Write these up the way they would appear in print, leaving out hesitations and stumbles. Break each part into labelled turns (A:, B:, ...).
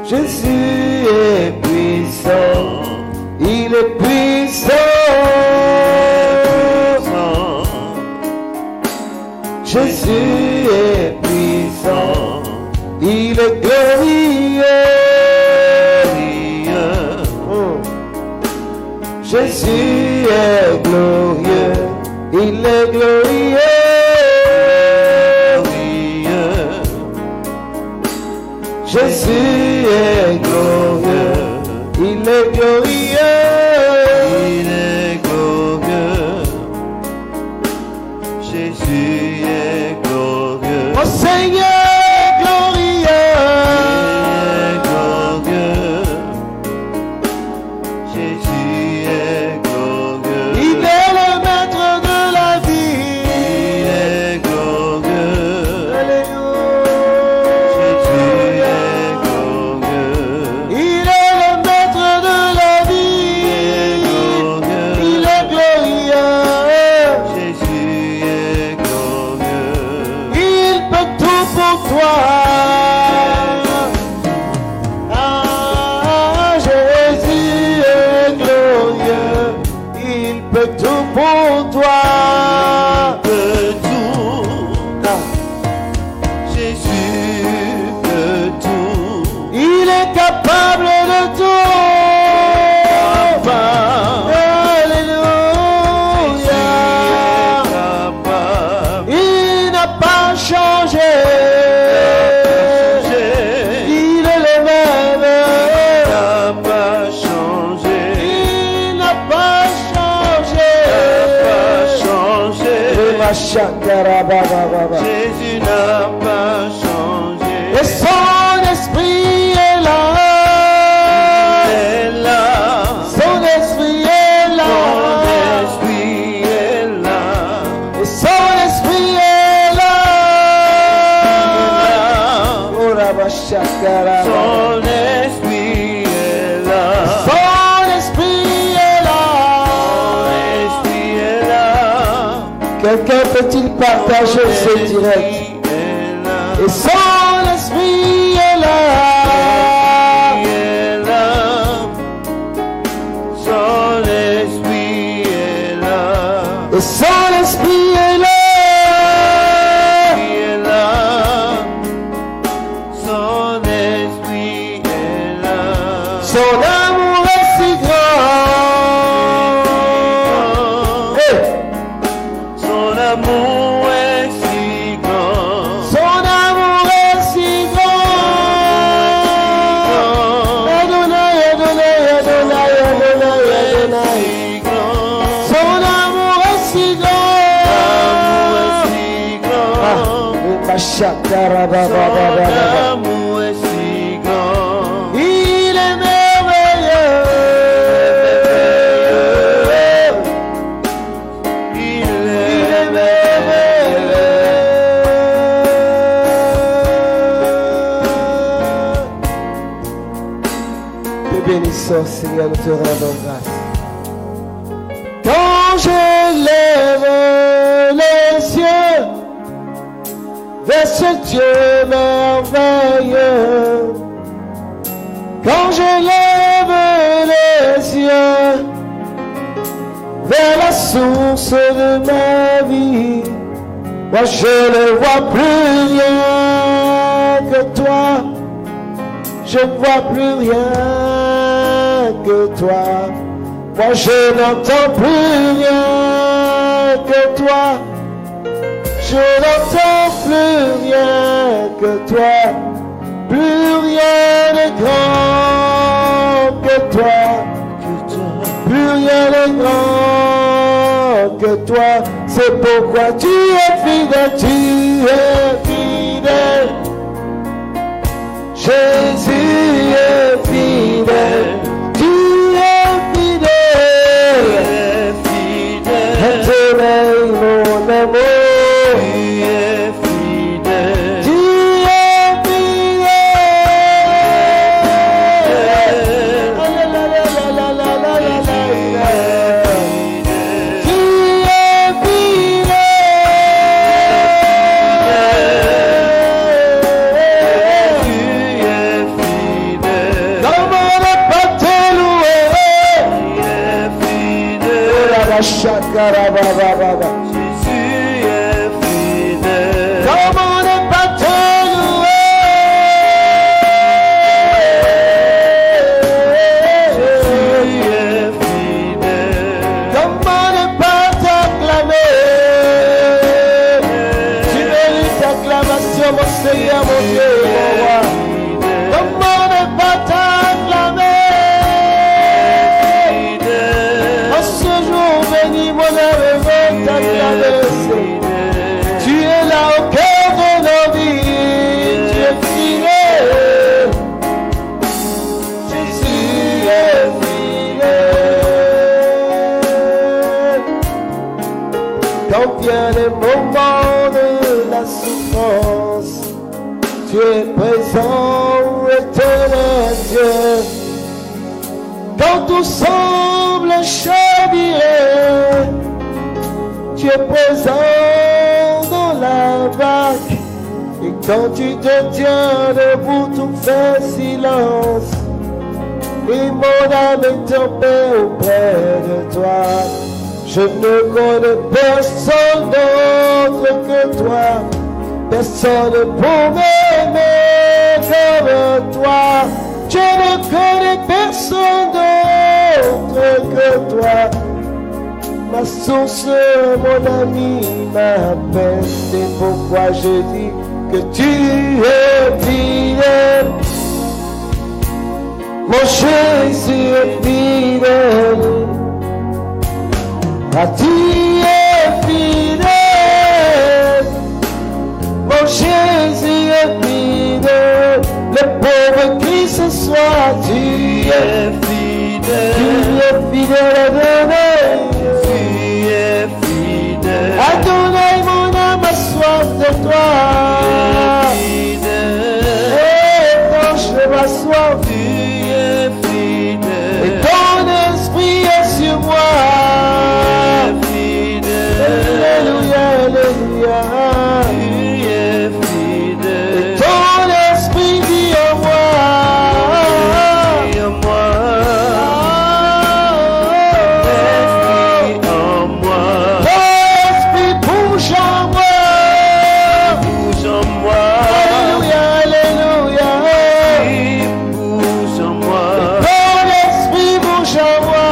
A: Jésus est puissant, il est puissant. Jésus est puissant, il est glorieux. Jésus est glorieux, il est glorieux. Jésus est glorieux, il est glorieux.
B: Il est glorieux. Jésus est glorieux.
A: Mon Seigneur est glorieux.
B: Il est glorieux. Jésus est glorieux.
A: Il est le maître de la vie.
B: Il est glorieux.
A: Alléluia.
B: Jésus est glorieux.
A: Il est le maître de la vie. Il est glorieux.
B: Jésus est glorieux.
A: Il peut tout pour toi. Ah, Jésus est glorieux. Il peut tout pour toi.
B: Peut tout.
A: Ah.
B: Jésus peut tout.
A: Il est capable de tout. Alléluia.
B: Capable.
A: Il n'a pas changé. Il est le même.
B: N'a pas changé.
A: Il n'a pas changé.
B: Pas changé. Jésus n'a pas changé.
A: Et son esprit est là.
B: Il est là.
A: Son esprit est là.
B: Son esprit est là.
A: Et son esprit est là. Oh, Rabba Shakara.
B: Son esprit est là.
A: Son esprit est là.
B: Son esprit est là.
A: Quelqu'un peut-il partager ce direct? Et son esprit est là.
B: Il est là. Son esprit est là.
A: Et son esprit est là.
B: Il est là. Son esprit est là.
A: Son amour est si grand. Hey!
B: Son amour est si grand.
A: Son amour est si grand. Adonai, Adonai, Adonai, Adonai, Adonai.
B: Si grand.
A: Son amour est si grand.
B: L'amour est si grand. Son amour est si grand.
A: Il est merveilleux.
B: Il
A: Il
B: est
A: est merveilleux. Te bénissons, Seigneur, nous te rendons grâce. Quand je lève les yeux vers ce Dieu merveilleux, quand je lève les yeux vers la source de ma vie, moi je ne vois plus rien que toi, je ne vois plus rien que toi, moi je n'entends plus rien que toi, je n'entends plus rien que toi, plus rien de grand que toi, plus rien de grand que toi, c'est pourquoi tu es fidèle, tu es fidèle. Jésus est fidèle, tu es fidèle. Éternel, mon amour,
B: Tu es fidèle.
A: tu es fidèle. Tu es fidèle.
B: Jésus est fidèle.
A: Comment ne pas te louer?
B: Jésus est fidèle.
A: Comment ne pas t'acclamer? Tu mérites l'acclamation, mon Seigneur, mon Dieu, mon roi. Comment ne pas t'acclamer? En ce jour béni, mon âme veut t'acclamer. Tu es là au cœur de nos vies, tu es fidèle. Jésus est fidèle. Quand vient le moment de la souffrance, tu es présent, éternel Dieu. Quand tout semble chavirer, tu es présent dans la vague. Et quand tu te tiens debout, tout fait silence. Et mon âme est en paix auprès de toi. Je ne connais personne d'autre que toi. Personne pour m'aimer comme toi. Je ne connais personne d'autre que toi. Ma source, mon ami, ma paix. C'est pourquoi je dis que tu es fidèle. Mon Jésus est fidèle. Ah, tu es fidèle. Mon Jésus est fidèle. Le pauvre crie ce soir, tu es
B: fidèle.
A: Tu es fidèle, Adonai.
B: Tu es fidèle.
A: Adonai, mon âme a soif de toi.
B: Fidèle.
A: Et ton chemin a soif.
B: Tu es fidèle.
A: Et ton esprit est sur moi. Alléluia, alléluia.
B: Tu es fidèle.
A: Et ton esprit vit en moi.
B: Vit en moi. Esprit en moi.
A: Ton esprit bouge en moi.
B: Bouge en moi.
A: Alléluia, alléluia.
B: Bouge en moi.
A: Ton esprit bouge en moi.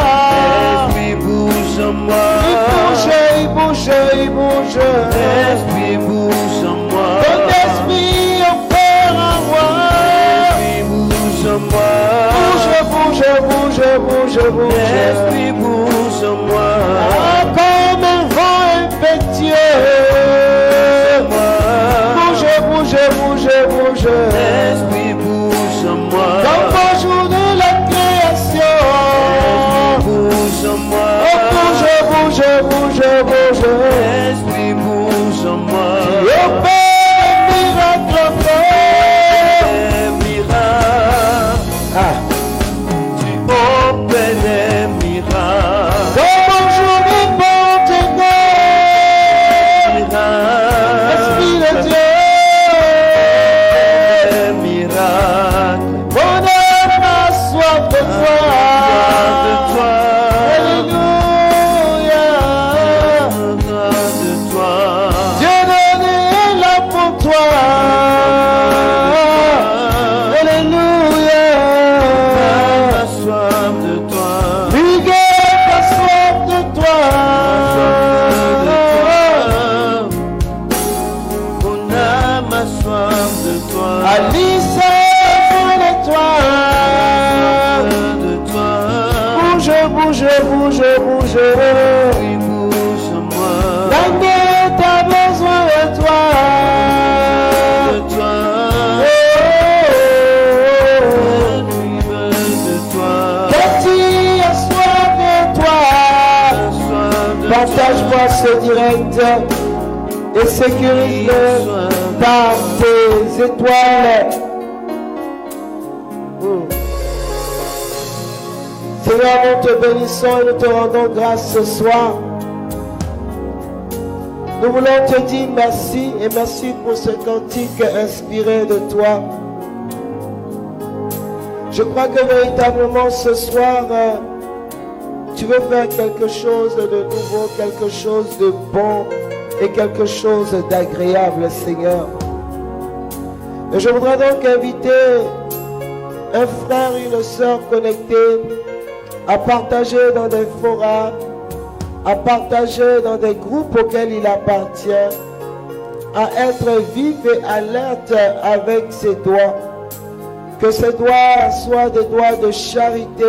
B: Esprit bouge en moi.
A: Il bouge, il bouge.
B: Esprit bouge en moi.
A: Ton esprit opère en moi.
B: Esprit bouge en moi.
A: Bouge, bouge, bouge, bouge, bouge.
B: Esprit bouge en moi.
A: Ah, comme un vent impétueux. Bouge, bouge, bouge, bouge.
B: Esprit bouge en moi.
A: Comme au jour de la création.
B: Bouge en moi.
A: Oh, bouge, bouge, bouge, bouge.
B: Esprit bouge en moi.
A: Tu opères un miracle en toi.
B: Miracle.
A: Ah.
B: Tu opères des miracles.
A: Comme au jour de Pentecôte. Esprit de Dieu.
B: Des miracles.
A: Mon âme a soif de toi.
B: De toi.
A: Alléluia.
B: De toi.
A: Dieu donné est là pour toi. Alléluia.
B: Ma soif de toi.
A: Miguel, la soif de toi.
B: Mon âme a soif de toi.
A: Alice, de toi.
B: De toi.
A: Bouge, bouge, bouge, bouge.
B: Oui, bouge en moi.
A: La guerre a besoin de toi.
B: De toi. Oui, de toi.
A: Cathy a soif de toi.
B: Soif de
A: Partage-moi ce direct et sécurise-le par tes étoiles. Seigneur, nous te bénissons et nous te rendons grâce ce soir. Nous voulons te dire merci et merci pour ce cantique inspiré de toi. Je crois que véritablement ce soir, tu veux faire quelque chose de nouveau, quelque chose de bon et quelque chose d'agréable, Seigneur. Et je voudrais donc inviter un frère, une sœur connectés à partager dans des forats, à partager dans des groupes auxquels il appartient, à être vif et alerte avec ses doigts. Que ces doigts soient des doigts de charité,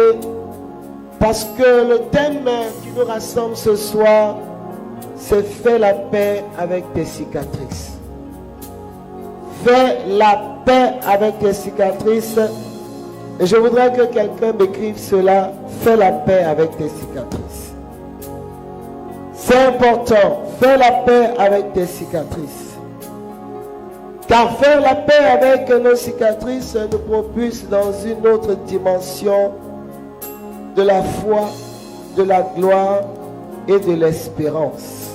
A: parce que le thème qui nous rassemble ce soir, c'est fais la paix avec tes cicatrices. Fais la paix avec tes cicatrices. Et je voudrais que quelqu'un m'écrive cela. Fais la paix avec tes cicatrices. C'est important. Fais la paix avec tes cicatrices. Car faire la paix avec nos cicatrices nous propulse dans une autre dimension de la foi, de la gloire et de l'espérance.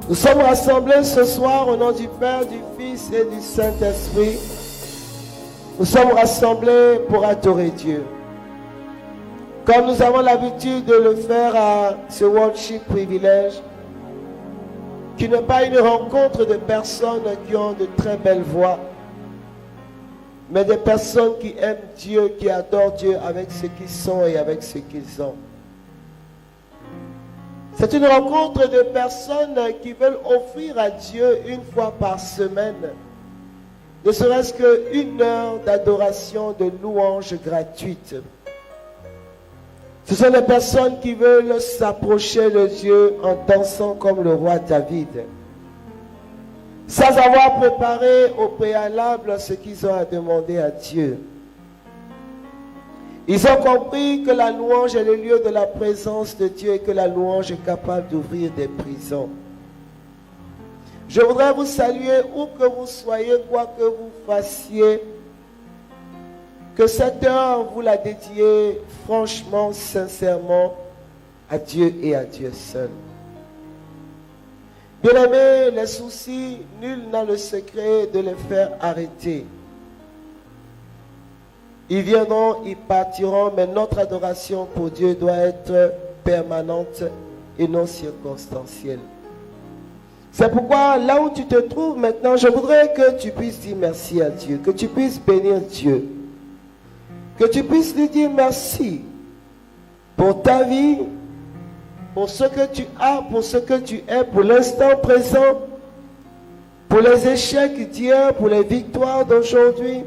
A: Nous sommes rassemblés ce soir au nom du Père, du Fils et du Saint-Esprit. Nous sommes rassemblés pour adorer Dieu. Comme nous avons l'habitude de le faire à ce worship privilège, qui n'est pas une rencontre de personnes qui ont de très belles voix, mais des personnes qui aiment Dieu, qui adorent Dieu avec ce qu'ils sont et avec ce qu'ils ont. C'est une rencontre de personnes qui veulent offrir à Dieu une fois par semaine, ne serait-ce qu'une heure d'adoration, de louange gratuite. Ce sont des personnes qui veulent s'approcher de Dieu en dansant comme le roi David, sans avoir préparé au préalable ce qu'ils ont à demander à Dieu. Ils ont compris que la louange est le lieu de la présence de Dieu et que la louange est capable d'ouvrir des prisons. Je voudrais vous saluer où que vous soyez, quoi que vous fassiez. Que cette heure, vous la dédiez franchement, sincèrement à Dieu et à Dieu seul. Bien-aimés, les soucis, nul n'a le secret de les faire arrêter. Ils viendront, ils partiront, mais notre adoration pour Dieu doit être permanente et non circonstancielle. C'est pourquoi, là où tu te trouves maintenant, je voudrais que tu puisses dire merci à Dieu, que tu puisses bénir Dieu, que tu puisses lui dire merci pour ta vie, pour ce que tu as, pour ce que tu es, pour l'instant présent, pour les échecs d'hier, pour les victoires d'aujourd'hui,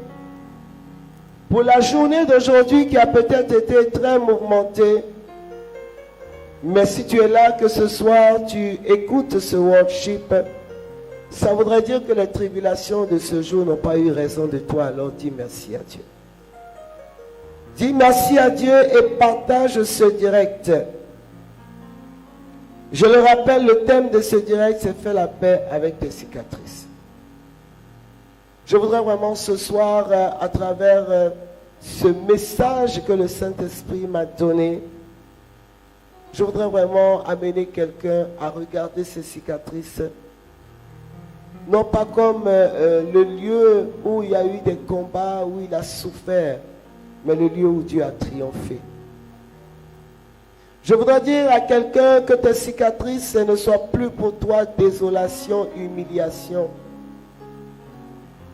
A: pour la journée d'aujourd'hui qui a peut-être été très mouvementée. Mais si tu es là, que ce soir, tu écoutes ce worship, ça voudrait dire que les tribulations de ce jour n'ont pas eu raison de toi. Alors dis merci à Dieu. Dis merci à Dieu et partage ce direct. Je le rappelle, le thème de ce direct, c'est faire la paix avec tes cicatrices. Je voudrais vraiment ce soir, à travers ce message que le Saint-Esprit m'a donné, je voudrais vraiment amener quelqu'un à regarder ces cicatrices, non pas comme le lieu où il y a eu des combats, où il a souffert, mais le lieu où Dieu a triomphé. Je voudrais dire à quelqu'un que tes cicatrices ne soient plus pour toi désolation, humiliation.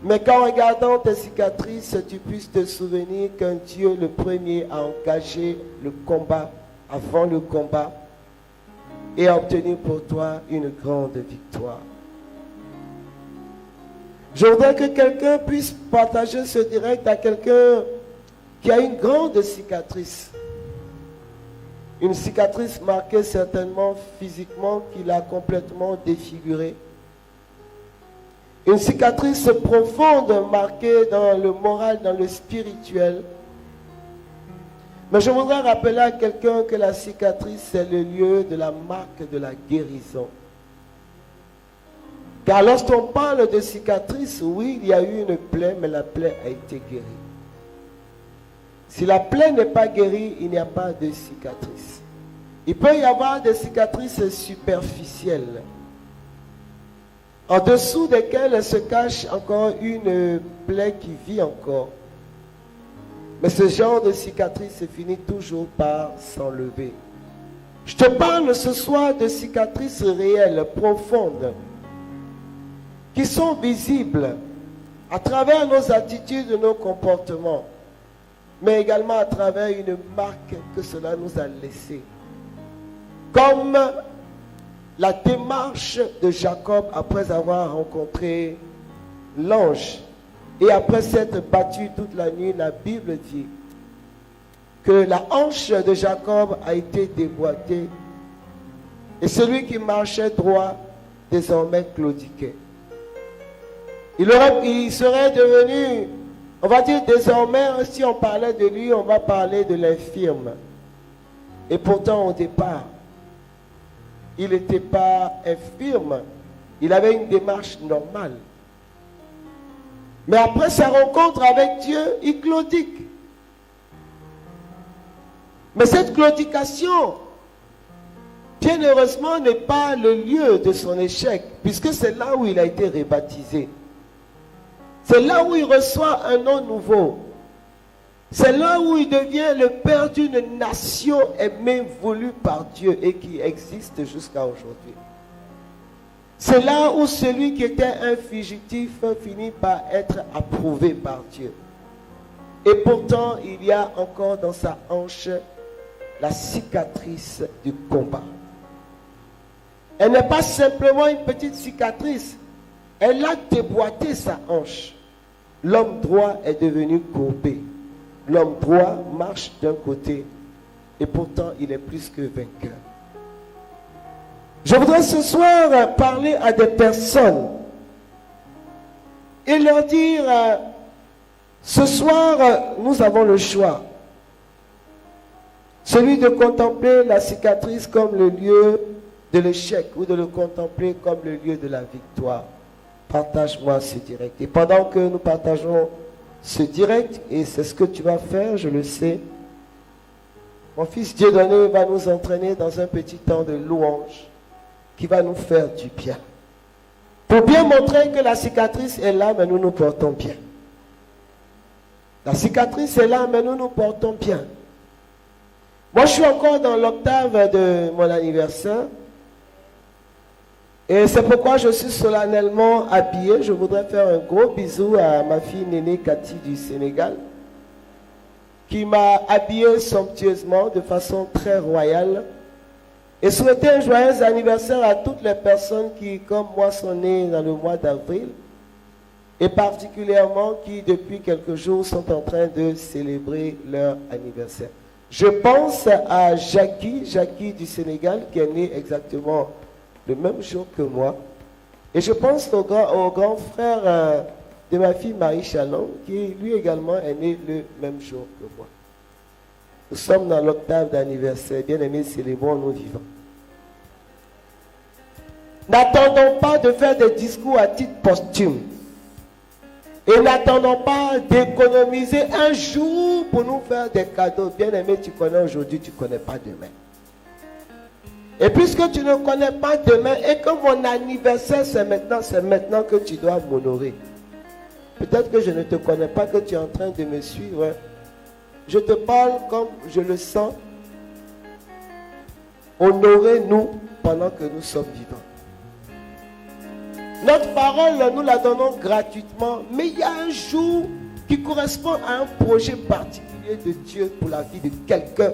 A: Mais qu'en regardant tes cicatrices, tu puisses te souvenir qu'un Dieu, le premier, a engagé le combat avant le combat et a obtenu pour toi une grande victoire. Je voudrais que quelqu'un puisse partager ce direct à quelqu'un qui a une grande cicatrice. Une cicatrice marquée certainement physiquement, qui l'a complètement défigurée. Une cicatrice profonde marquée dans le moral, dans le spirituel. Mais je voudrais rappeler à quelqu'un que la cicatrice, c'est le lieu de la marque de la guérison. Car lorsqu'on parle de cicatrice, oui, il y a eu une plaie, mais la plaie a été guérie. Si la plaie n'est pas guérie, il n'y a pas de cicatrice. Il peut y avoir des cicatrices superficielles, en dessous desquelles se cache encore une plaie qui vit encore. Mais ce genre de cicatrice finit toujours par s'enlever. Je te parle ce soir de cicatrices réelles, profondes, qui sont visibles à travers nos attitudes et nos comportements, mais également à travers une marque que cela nous a laissée. Comme la démarche de Jacob après avoir rencontré l'ange et après s'être battu toute la nuit, la Bible dit que la hanche de Jacob a été déboîtée et celui qui marchait droit désormais claudiquait. Il serait devenu, on va dire désormais, si on parlait de lui, on va parler de l'infirme. Et pourtant au départ, il n'était pas infirme, il avait une démarche normale. Mais après sa rencontre avec Dieu, il claudique. Mais cette claudication, bien heureusement, n'est pas le lieu de son échec, puisque c'est là où il a été rebaptisé. C'est là où il reçoit un nom nouveau. C'est là où il devient le père d'une nation aimée, voulue par Dieu et qui existe jusqu'à aujourd'hui. C'est là où celui qui était un fugitif finit par être approuvé par Dieu. Et pourtant, il y a encore dans sa hanche la cicatrice du combat. Elle n'est pas simplement une petite cicatrice. Elle a déboîté sa hanche. L'homme droit est devenu courbé. L'homme droit marche d'un côté et pourtant il est plus que vainqueur. Je voudrais ce soir parler à des personnes et leur dire, ce soir nous avons le choix. Celui de contempler la cicatrice comme le lieu de l'échec ou de le contempler comme le lieu de la victoire. Partage-moi ce direct. Et pendant que nous partageons ce direct, et c'est ce que tu vas faire, je le sais, mon fils Dieudonné va nous entraîner dans un petit temps de louange qui va nous faire du bien. Pour bien montrer que la cicatrice est là, mais nous nous portons bien. La cicatrice est là, mais nous nous portons bien. Moi, je suis encore dans l'octave de mon anniversaire. Et c'est pourquoi je suis solennellement habillé. Je voudrais faire un gros bisou à ma fille Néné Cathy du Sénégal, qui m'a habillé somptueusement, de façon très royale. Et souhaiter un joyeux anniversaire à toutes les personnes qui, comme moi, sont nées dans le mois d'avril. Et particulièrement qui, depuis quelques jours, sont en train de célébrer leur anniversaire. Je pense à Jackie du Sénégal, qui est née exactement le même jour que moi. Et je pense au grand frère de ma fille Marie Chalon, qui lui également est né le même jour que moi. Nous sommes dans l'octave d'anniversaire. Bien-aimés, célébrons nos vivants. N'attendons pas de faire des discours à titre posthume. Et n'attendons pas d'économiser un jour pour nous faire des cadeaux. Bien-aimé, tu connais aujourd'hui, tu ne connais pas demain. Et puisque tu ne connais pas demain et que mon anniversaire c'est maintenant que tu dois m'honorer. Peut-être que je ne te connais pas, que tu es en train de me suivre. Je te parle comme je le sens. Honorez-nous pendant que nous sommes vivants. Notre parole, nous la donnons gratuitement, mais il y a un jour qui correspond à un projet particulier de Dieu pour la vie de quelqu'un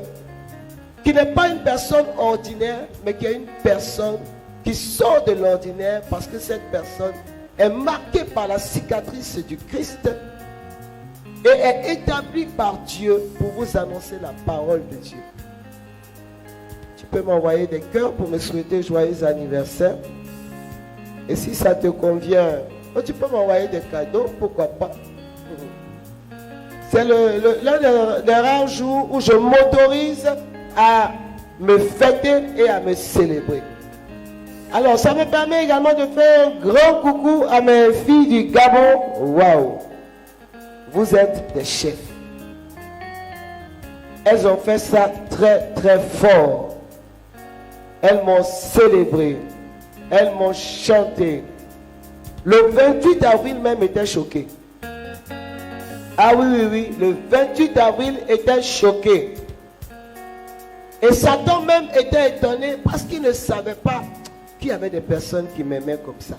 A: qui n'est pas une personne ordinaire, mais qui est une personne qui sort de l'ordinaire parce que cette personne est marquée par la cicatrice du Christ et est établie par Dieu pour vous annoncer la parole de Dieu. Tu peux m'envoyer des cœurs pour me souhaiter joyeux anniversaire. Et si ça te convient, tu peux m'envoyer des cadeaux, pourquoi pas. C'est l'un des rares jours où je m'autorise à me fêter et à me célébrer. Alors, ça me permet également de faire un grand coucou à mes filles du Gabon. Waouh! Vous êtes des chefs. Elles ont fait ça très très fort. Elles m'ont célébré. Elles m'ont chanté. Le 28 avril même était choqué. Ah oui, le 28 avril était choqué. Et Satan même était étonné parce qu'il ne savait pas qu'il y avait des personnes qui m'aimaient comme ça.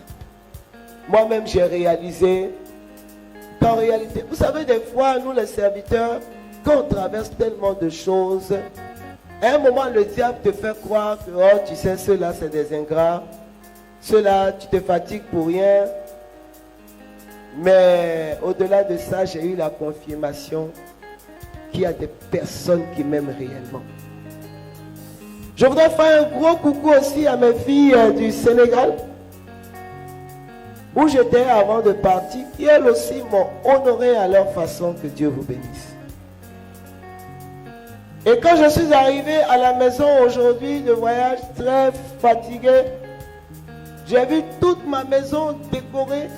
A: Moi-même, j'ai réalisé qu'en réalité, vous savez, des fois, nous les serviteurs, quand on traverse tellement de choses, à un moment, le diable te fait croire que, oh, tu sais, ceux-là, c'est des ingrats. Ceux-là, tu te fatigues pour rien. Mais au-delà de ça, j'ai eu la confirmation qu'il y a des personnes qui m'aiment réellement. Je voudrais faire un gros coucou aussi à mes filles du Sénégal, où j'étais avant de partir, qui elles aussi m'ont honoré à leur façon. Que Dieu vous bénisse. Et quand je suis arrivé à la maison aujourd'hui de voyage, très fatigué, j'ai vu toute ma maison décorée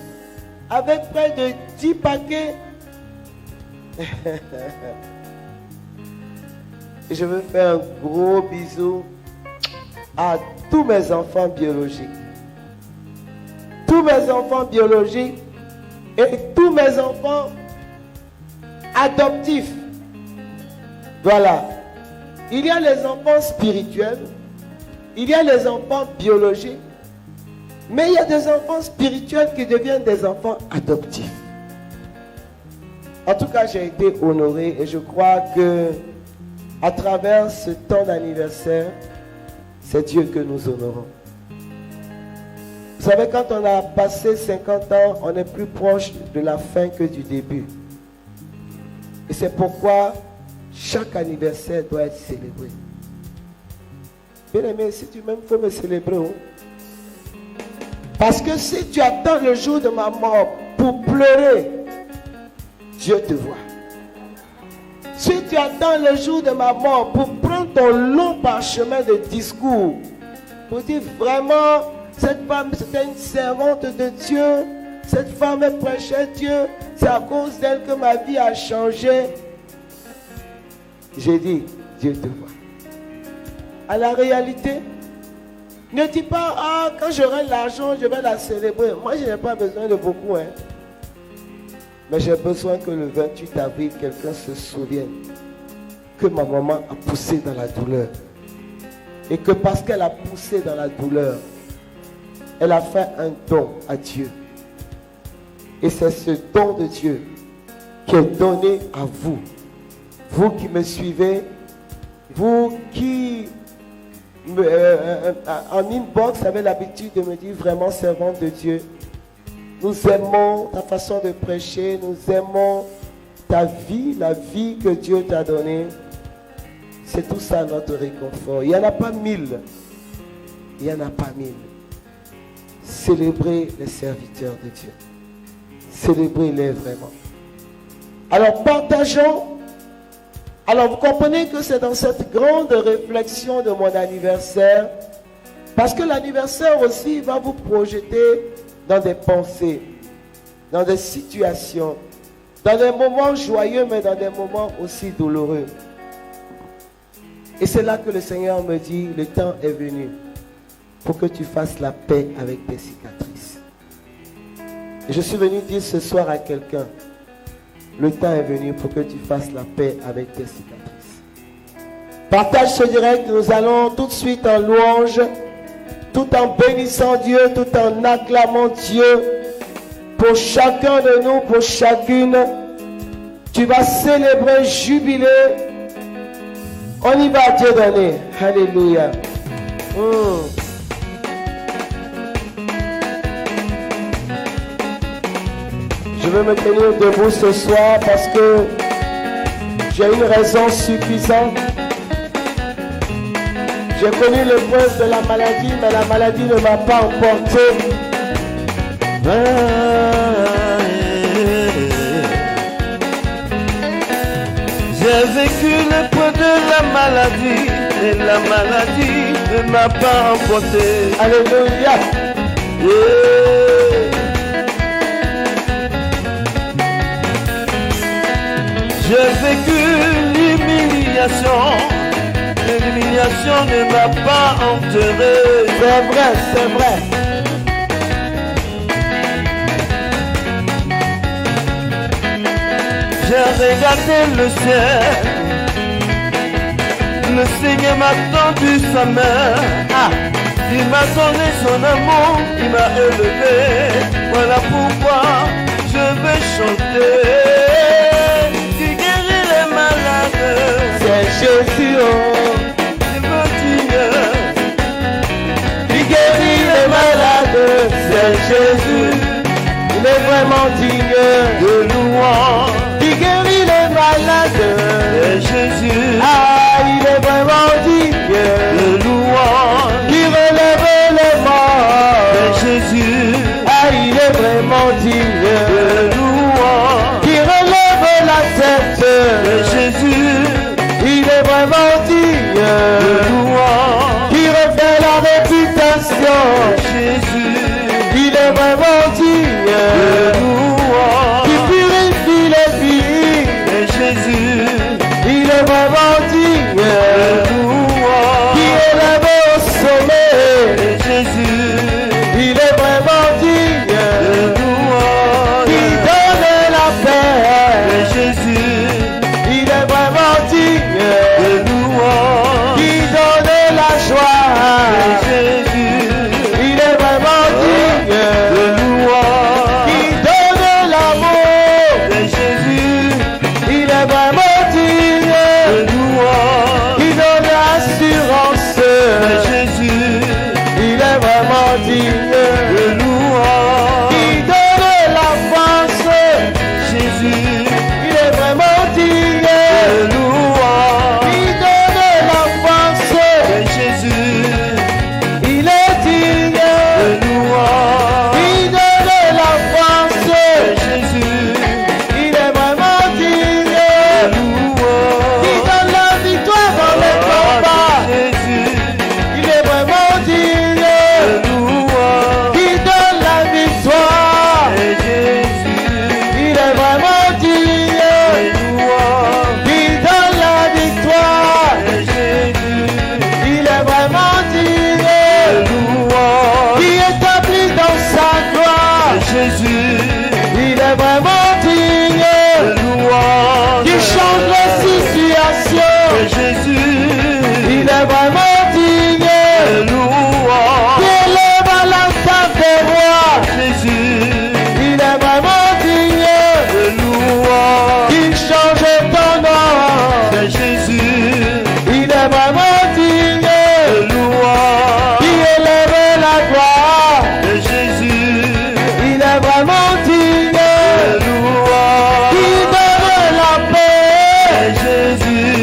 A: avec près de 10 paquets. Et je veux faire un gros bisou à tous mes enfants biologiques. Tous mes enfants biologiques et tous mes enfants adoptifs. Voilà. Il y a les enfants spirituels, il y a les enfants biologiques, mais il y a des enfants spirituels qui deviennent des enfants adoptifs. En tout cas, j'ai été honoré et je crois que à travers ce temps d'anniversaire, c'est Dieu que nous honorons. Vous savez, quand on a passé 50 ans, on est plus proche de la fin que du début. Et c'est pourquoi chaque anniversaire doit être célébré. Bien aimé, si tu m'aimes, il faut me célébrer. Hein? Parce que si tu attends le jour de ma mort pour pleurer, Dieu te voit. Si tu attends le jour de ma mort pour prendre ton long parchemin de discours, pour dire vraiment, cette femme c'était une servante de Dieu, cette femme elle prêchait Dieu, c'est à cause d'elle que ma vie a changé. J'ai dit, Dieu te voit. À la réalité, ne dis pas, ah, quand j'aurai l'argent, je vais la célébrer. Moi, je n'ai pas besoin de beaucoup. Hein. Mais j'ai besoin que le 28 avril, quelqu'un se souvienne que ma maman a poussé dans la douleur. Et que parce qu'elle a poussé dans la douleur, elle a fait un don à Dieu. Et c'est ce don de Dieu qui est donné à vous. Vous qui me suivez, vous qui en inbox avez l'habitude de me dire vraiment servante de Dieu, nous aimons ta façon de prêcher, nous aimons ta vie, la vie que Dieu t'a donnée. C'est tout ça notre réconfort. Il n'y en a pas 1000. Il n'y en a pas 1000. Célébrez les serviteurs de Dieu. Célébrez-les vraiment. Alors partageons. Alors vous comprenez que c'est dans cette grande réflexion de mon anniversaire, parce que l'anniversaire aussi va vous projeter dans des pensées, dans des situations, dans des moments joyeux, mais dans des moments aussi douloureux. Et c'est là que le Seigneur me dit, le temps est venu pour que tu fasses la paix avec tes cicatrices. Et je suis venu dire ce soir à quelqu'un, le temps est venu pour que tu fasses la paix avec tes cicatrices. Partage ce direct, nous allons tout de suite en louange, tout en bénissant Dieu, tout en acclamant Dieu pour chacun de nous, pour chacune. Tu vas célébrer, jubiler. On y va, Dieu donné. Alléluia. Je veux me tenir debout ce soir parce que j'ai une raison suffisante. J'ai connu l'épreuve de la maladie, mais la maladie ne m'a pas emporté.
B: J'ai vécu l'épreuve de la maladie et la maladie ne m'a pas emporté.
A: Alléluia.
B: J'ai vécu l'humiliation, et l'humiliation ne m'a pas enterré.
A: C'est vrai, c'est vrai.
B: J'ai regardé le ciel, Le Seigneur m'a tendu sa main. Il m'a donné son amour, il m'a élevé. Voilà pourquoi je vais chanter. Il guérit les malades.
A: C'est Jésus, oh.
B: Il me dit,
A: Il guérit les malades. C'est Jésus. Il est vraiment digne
B: de louange.
A: Il guérit les malades.
B: C'est Jésus.
A: Ah, il est vraiment digne
B: de louange.
A: Il relève les morts.
B: C'est Jésus.
A: Ah, il est vraiment digne
B: de louange.
A: Il relève la tête.
B: C'est Jésus.
A: Il est vraiment digne
B: de louange.
A: Il refait la réputation.
B: C'est Jésus.
A: Il est vraiment digne
B: de louange.
A: Il purifie les vies.
B: C'est Jésus.
A: Il est vraiment digne
B: de louange.
A: Qui élève au sommet.
B: C'est Jésus.
A: Il est vraiment digne
B: de louange.
A: Qui donne la paix.
B: C'est Jésus.
A: Il est vraiment digne
B: de louange.
A: Qui donne la joie.
B: C'est Jésus.
A: Il est vraiment digne
B: de louange.
A: Qui donne l'amour.
B: C'est Jésus.
A: Il est vraiment digne
B: de louange.
A: Qui donne l'assurance.
B: C'est Jésus.
A: Il est vraiment digne
B: de louange.
A: Qui donne la force.
B: Jésus.
A: Il est vraiment digne
B: de louange.
A: Qui donne la force.
B: C'est Jésus.
A: Il est digne
B: de louange.
A: Qui donne la force.
B: C'est Jésus.
A: Il est vraiment digne
B: de
A: Qui
B: louange.
A: donne la victoire dans les combats.
B: Jésus.
A: Il est vraiment digne
B: de louange.
A: Qui donne la victoire.
B: C'est Jésus.
A: Il est vraiment digne
B: de louange.
A: Qui donne la victoire.
B: C'est Jésus.
A: Il est vraiment digne
B: de louange.
A: Qui établit dans sa gloire.
B: C'est Jésus.
A: Il est vraiment digne
B: de louange.
A: Qui change les situations.
B: C'est Jésus.
A: Il est vraiment digne
B: de louange.
A: Qui élève à la table des rois.
B: Jésus.
A: Il est vraiment digne
B: de louange.
A: Qui change ton nom.
B: C'est Jésus.
A: Il est vraiment digne
B: de louange.
A: Qui élève la gloire.
B: C'est Jésus.
A: Il est vraiment digne
B: de louange.
A: Qui donne la paix.
B: C'est Jésus.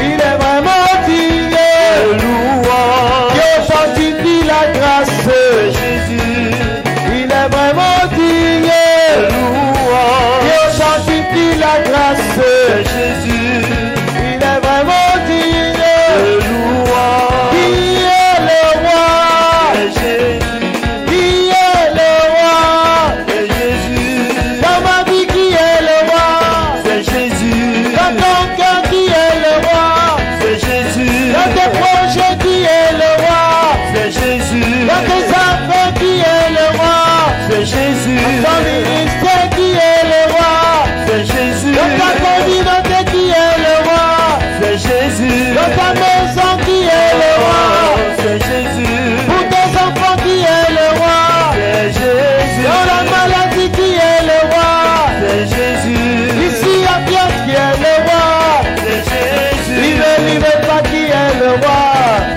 A: Il est vraiment digne
B: de louange.
A: Qui authentifie la grâce.
B: C'est Jésus.
A: Il est vraiment digne
B: de louange.
A: Qui authentifie la grâce.
B: C'est Jésus.
A: Il est vraiment digne
B: de louange.
A: Qui est le roi.
B: C'est Jésus.
A: Qui est le roi.
B: C'est Jésus.
A: Dans ma vie, qui est le roi.
B: C'est Jésus.
A: Dans ton cœur, qui est le roi.
B: C'est Jésus.
A: Dans tes projets, qui est le roi.
B: C'est Jésus.
A: Dans tes affaires, qui est le roi.
B: C'est Jésus.
A: Dans le ministère, qui est le roi.
B: C'est Jésus.
A: Dans ta communauté, qui est le roi.
B: C'est Jésus.
A: Dans ta maison, qui est le roi.
B: C'est Jésus.
A: Pour tes enfants, qui est le roi.
B: C'est Jésus.
A: Dans la maladie, qui est le roi.
B: C'est Jésus.
A: Ici, à Pierre, qui est le roi.
B: C'est Jésus.
A: Il veut pas qui est le roi.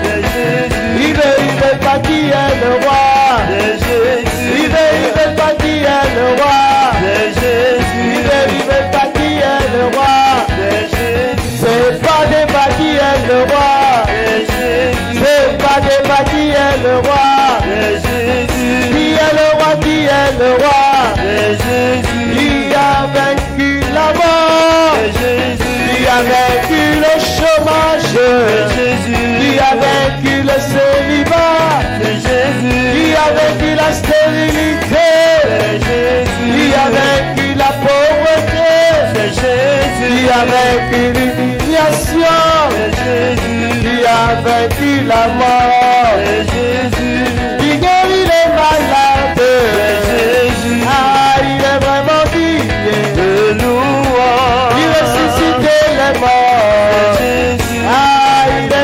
B: C'est Jésus.
A: Il veut pas qui est le roi.
B: C'est Jésus.
A: Il veut pas qui est le roi.
B: C'est Jésus.
A: Il veut pas qui est le roi.
B: C'est Jésus.
A: C'est pas des pas qui est le roi.
B: C'est Jésus.
A: C'est pas des pas qui est le roi.
B: C'est Jésus.
A: Qui est le roi, qui est le roi.
B: C'est Jésus.
A: Qui a vaincu la mort.
B: C'est Jésus.
A: Qui a vaincu le chômage.
B: C'est Jésus.
A: Qui a vaincu le célibat.
B: C'est Jésus.
A: Qui a vaincu la stérilité.
B: C'est Jésus.
A: Qui a vaincu la pauvreté.
B: C'est Jésus.
A: Qui a vaincu l'humiliation.
B: C'est Jésus.
A: Qui a vaincu la mort.
B: C'est Jésus.
A: Qui guérit les malades.
B: C'est Jésus.
A: Ah, il est vraiment digne
B: de louange.
A: Il ressuscite les morts.
B: C'est Jésus.
A: Ah, il est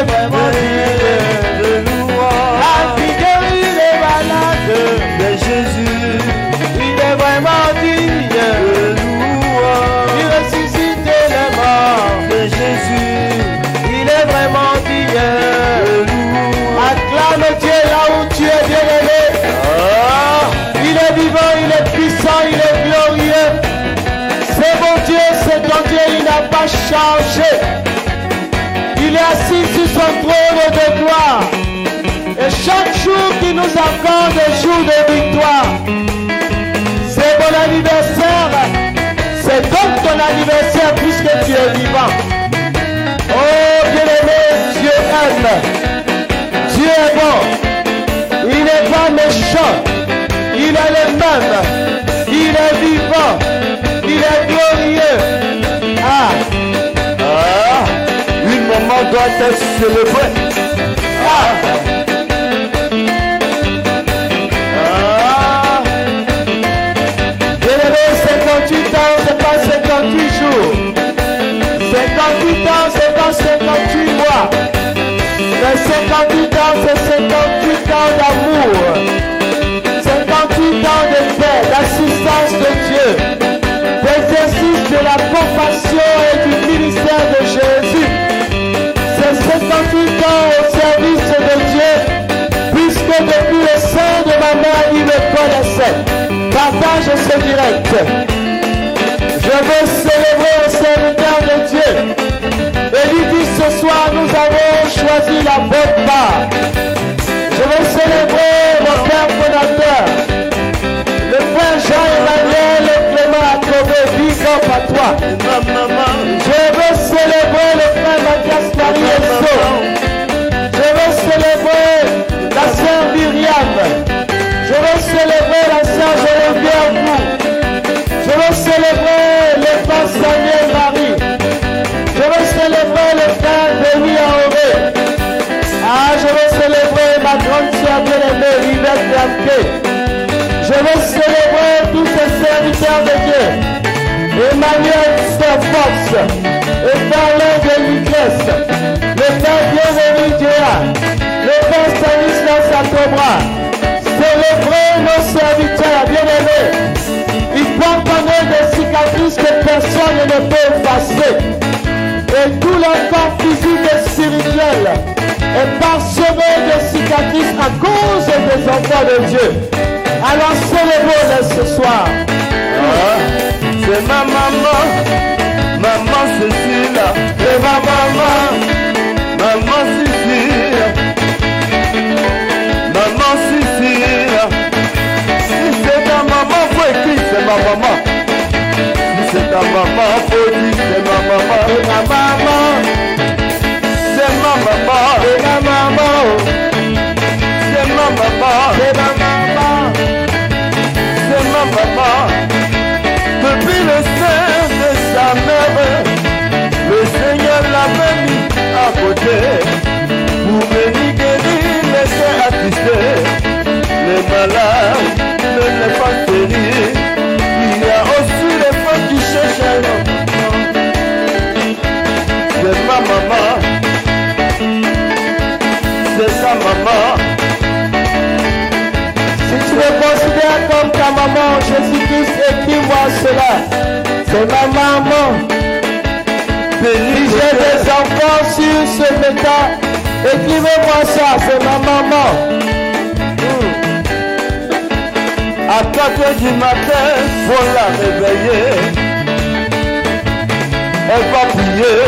A: ton trône de gloire. Et chaque jour qui nous accorde un jour de victoire. C'est mon anniversaire. C'est donc ton anniversaire puisque tu es vivant. Oh bien-aimé, Dieu aime. Dieu est bon. Il n'est pas méchant. Il est le même. Il est vivant. Il est glorieux. Ah.
B: Une maman doit être célébrée.
A: Bien-aimé, 58 ans, c'est pas 58 jours. 58 ans, c'est pas 58 mois. Mais 58 ans, c'est 58 ans d'amour. 58 ans de paix, d'assistance de Dieu, d'exercice de la compassion et du ministère de Jésus. C'est 58 ans au service de Dieu, puisque depuis le sein de ma mère, il me connaissait. Partage ce direct. Je veux célébrer le serviteur de Dieu. Et lui dit ce soir, nous avons choisi la bonne part. Je veux célébrer mon Père fondateur, le frère Jean-Emmanuel et Clément Akobé, big up à toi. Je veux célébrer le frère Mathias Cariesso. Je veux célébrer la sœur Myriam. Je veux célébrer la sœur Geneviève Bou. Je veux célébrer le frère Samuel Marie. Je veux célébrer le frère Denis Aoré. Ah, je veux célébrer ma grande sœur bien-aimée, Yvette Lamke. Je veux célébrer tous ces serviteurs de Dieu. Emmanuel Fox, le frère de Nicolas, le frère Bienvenu Dieu, le frère Stanislas Atobra. Célébrez nos serviteurs bien-aimés. Ils portent en eux des cicatrices que personne ne peut effacer. Et tout leur corps physique et spirituel est parsemé de cicatrices à cause des enfants de Dieu. Alors célébrons-les ce soir.
B: C'est ma maman, maman Cécile. C'est ma maman, maman Cécile. Maman Cécile. Si c'est ta maman, faut écrire, c'est ma maman. Si c'est ta maman, faut dire, c'est ma maman.
A: C'est ma maman.
B: C'est ma maman.
A: C'est ma maman.
B: C'est ma maman.
A: C'est ma maman.
B: C'est ma maman. Depuis le sein de sa mère, le Seigneur l'avait mis à côté. Pour venir guérir les cœurs attristés, les malades ne les pas guérir. Il y a aussi les femmes qui cherchent un homme. C'est ma maman. C'est sa maman.
A: Si tu me considères comme ta maman, Jésus-Christ, écris-moi cela. C'est ma maman. Si j'ai des enfants sur ce métal, écrivez-moi ça, c'est ma maman.
B: À 4h du matin, faut la réveiller. Elle va prier.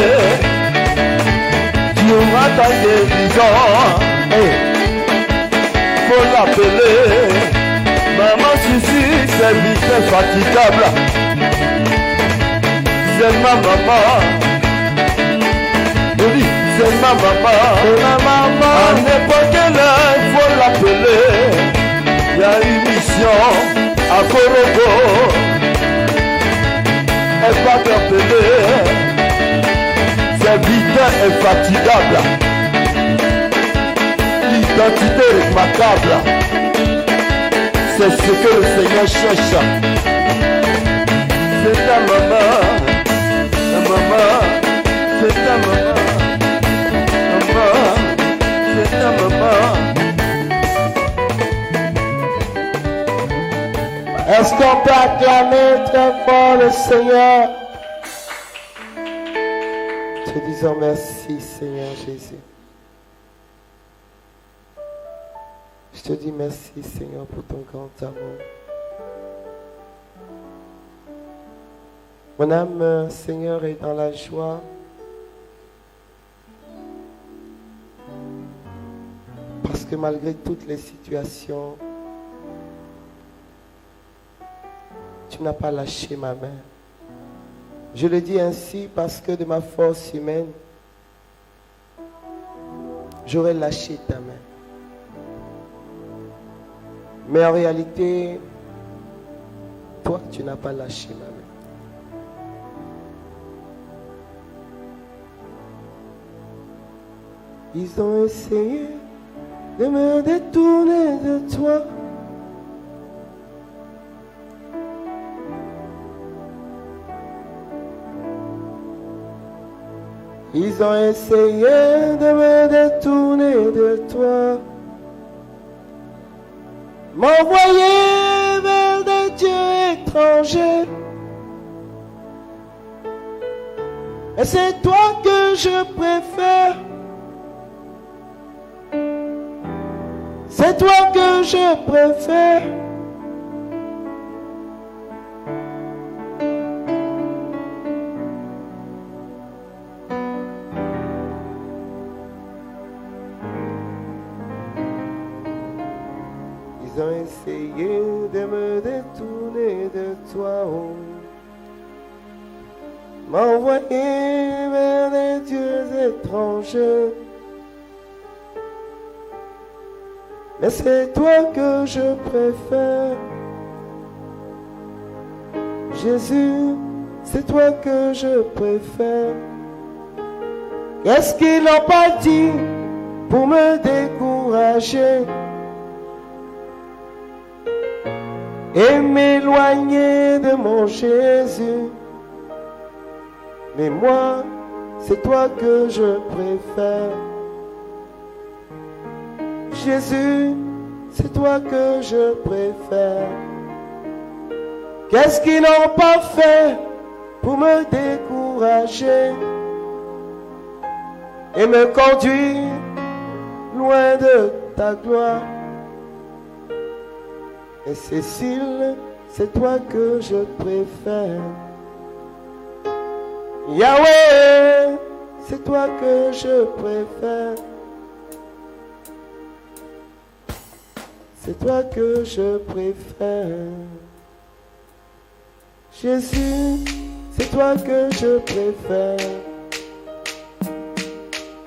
B: Tu auras ta guérison. Faut l'appeler. Maman suffit, c'est vite infatigable. C'est ma maman. Oui, c'est ma maman.
A: C'est ma maman.
B: À n'importe quelle heure, il faut l'appeler. Il y a une mission à Korogo. Elle va t'appeler. C'est vite infatigable. Identité remarquable. C'est ce que le Seigneur cherche. C'est ta maman. Ta maman. C'est ta maman. C'est ta maman.
A: Est-ce qu'on peut acclamer très fort le Seigneur? Te disons merci Seigneur Jésus. Je te dis merci Seigneur pour ton grand amour. Mon âme Seigneur est dans la joie. que malgré toutes les situations, tu n'as pas lâché ma main. Je le dis ainsi parce que de ma force humaine, j'aurais lâché ta main. Mais en réalité, toi, tu n'as pas lâché ma main. Ils ont essayé de me détourner de toi. Ils ont essayé de me détourner de toi, m'envoyer vers des dieux étrangers. Et c'est toi que je préfère. C'est toi que je préfère. Ils ont essayé de me détourner de toi, oh. M'envoyer vers des dieux étrangers. Mais c'est toi que je préfère. Jésus, c'est toi que je préfère. Qu'est-ce qu'ils n'ont pas dit pour me décourager et m'éloigner de mon Jésus? Mais moi, c'est toi que je préfère. Jésus, c'est toi que je préfère. Qu'est-ce qu'ils n'ont pas fait pour me décourager et me conduire loin de ta gloire? Et Cécile, c'est toi que je préfère. Yahweh, c'est toi que je préfère. C'est toi que je préfère. Jésus, c'est toi que je préfère.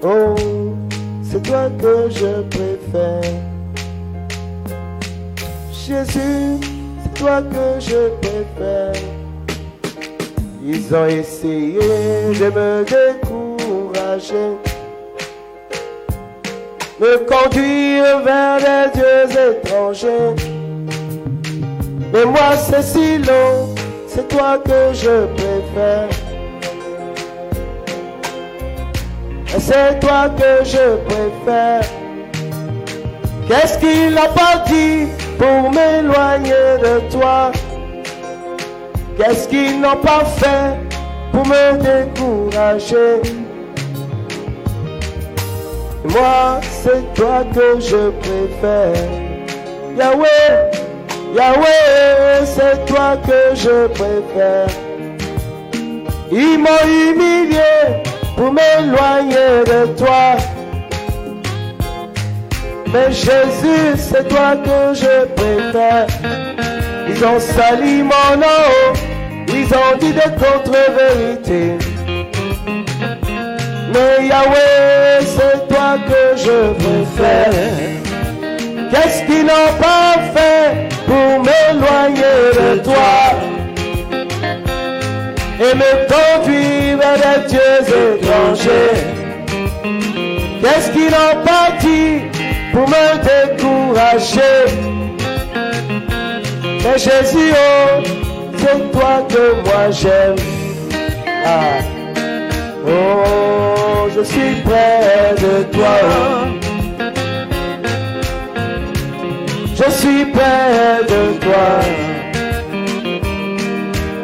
A: Oh, c'est toi que je préfère. Jésus, c'est toi que je préfère. Ils ont essayé de me décourager, me conduire vers des dieux étrangers. Mais moi, Cécile, c'est toi que je préfère. Et c'est toi que je préfère. Qu'est-ce qu'il n'a pas dit pour m'éloigner de toi? Qu'est-ce qu'ils n'ont pas fait pour me décourager? Moi, c'est toi que je préfère. Yahweh, Yahweh, c'est toi que je préfère. Ils m'ont humilié pour m'éloigner de toi. Mais Jésus, c'est toi que je préfère. Ils ont sali mon nom, ils ont dit de contre-vérités. Mais Yahweh, c'est toi que je préfère. Qu'est-ce qu'ils n'ont pas fait pour m'éloigner de toi et me conduire vers des dieux étrangers? Qu'est-ce qu'ils n'ont pas dit pour me décourager? Mais Jésus, oh, c'est toi que moi j'aime. Ah. Oh, je suis près de toi. Je suis près de toi.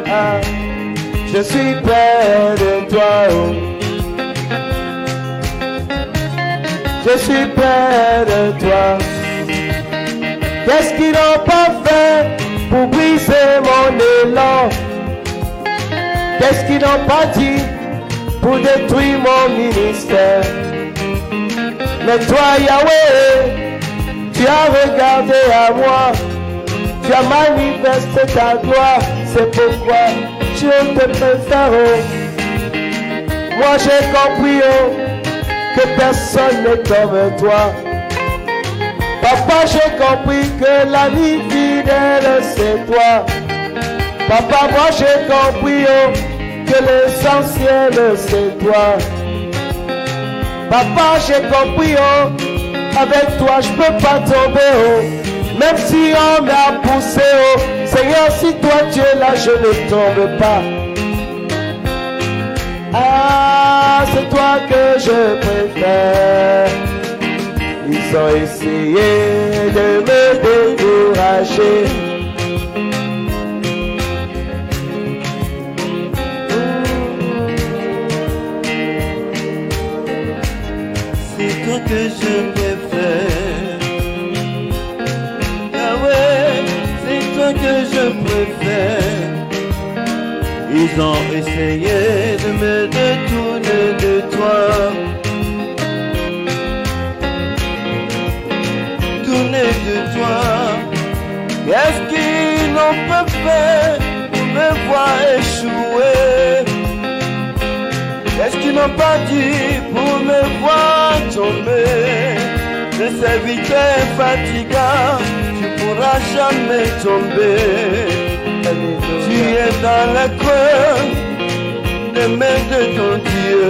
A: Ah, je suis près de toi. Je suis près de toi. Qu'est-ce qu'ils n'ont pas fait pour briser mon élan? Qu'est-ce qu'ils n'ont pas dit pour détruire mon ministère? Mais toi, Yahweh, Tu as regardé à moi, tu as manifesté ta gloire, c'est pourquoi je te préfère. Oh. Moi j'ai compris oh, que personne n'est comme toi. Papa, j'ai compris que l'ami fidèle c'est toi. Papa, moi j'ai compris oh, que l'essentiel c'est toi. Papa, j'ai compris oh, avec toi je peux pas tomber oh. Même si on m'a poussé oh, Seigneur, si toi tu es là, je ne tombe pas. Ah, c'est toi que je préfère. Ils ont essayé de me décourager.
B: C'est toi que je préfère. Yahweh, c'est toi que je préfère. Ils ont essayé de me détourner de toi. Tourner de toi. Qu'est-ce qu'ils n'ont pas fait pour me voir échouer? Qu'est-ce qu'ils n'ont pas dit pour me voir tomber? Le serviteur fatigant, tu pourras jamais tomber. Tu es dans la creux des mains de ton Dieu.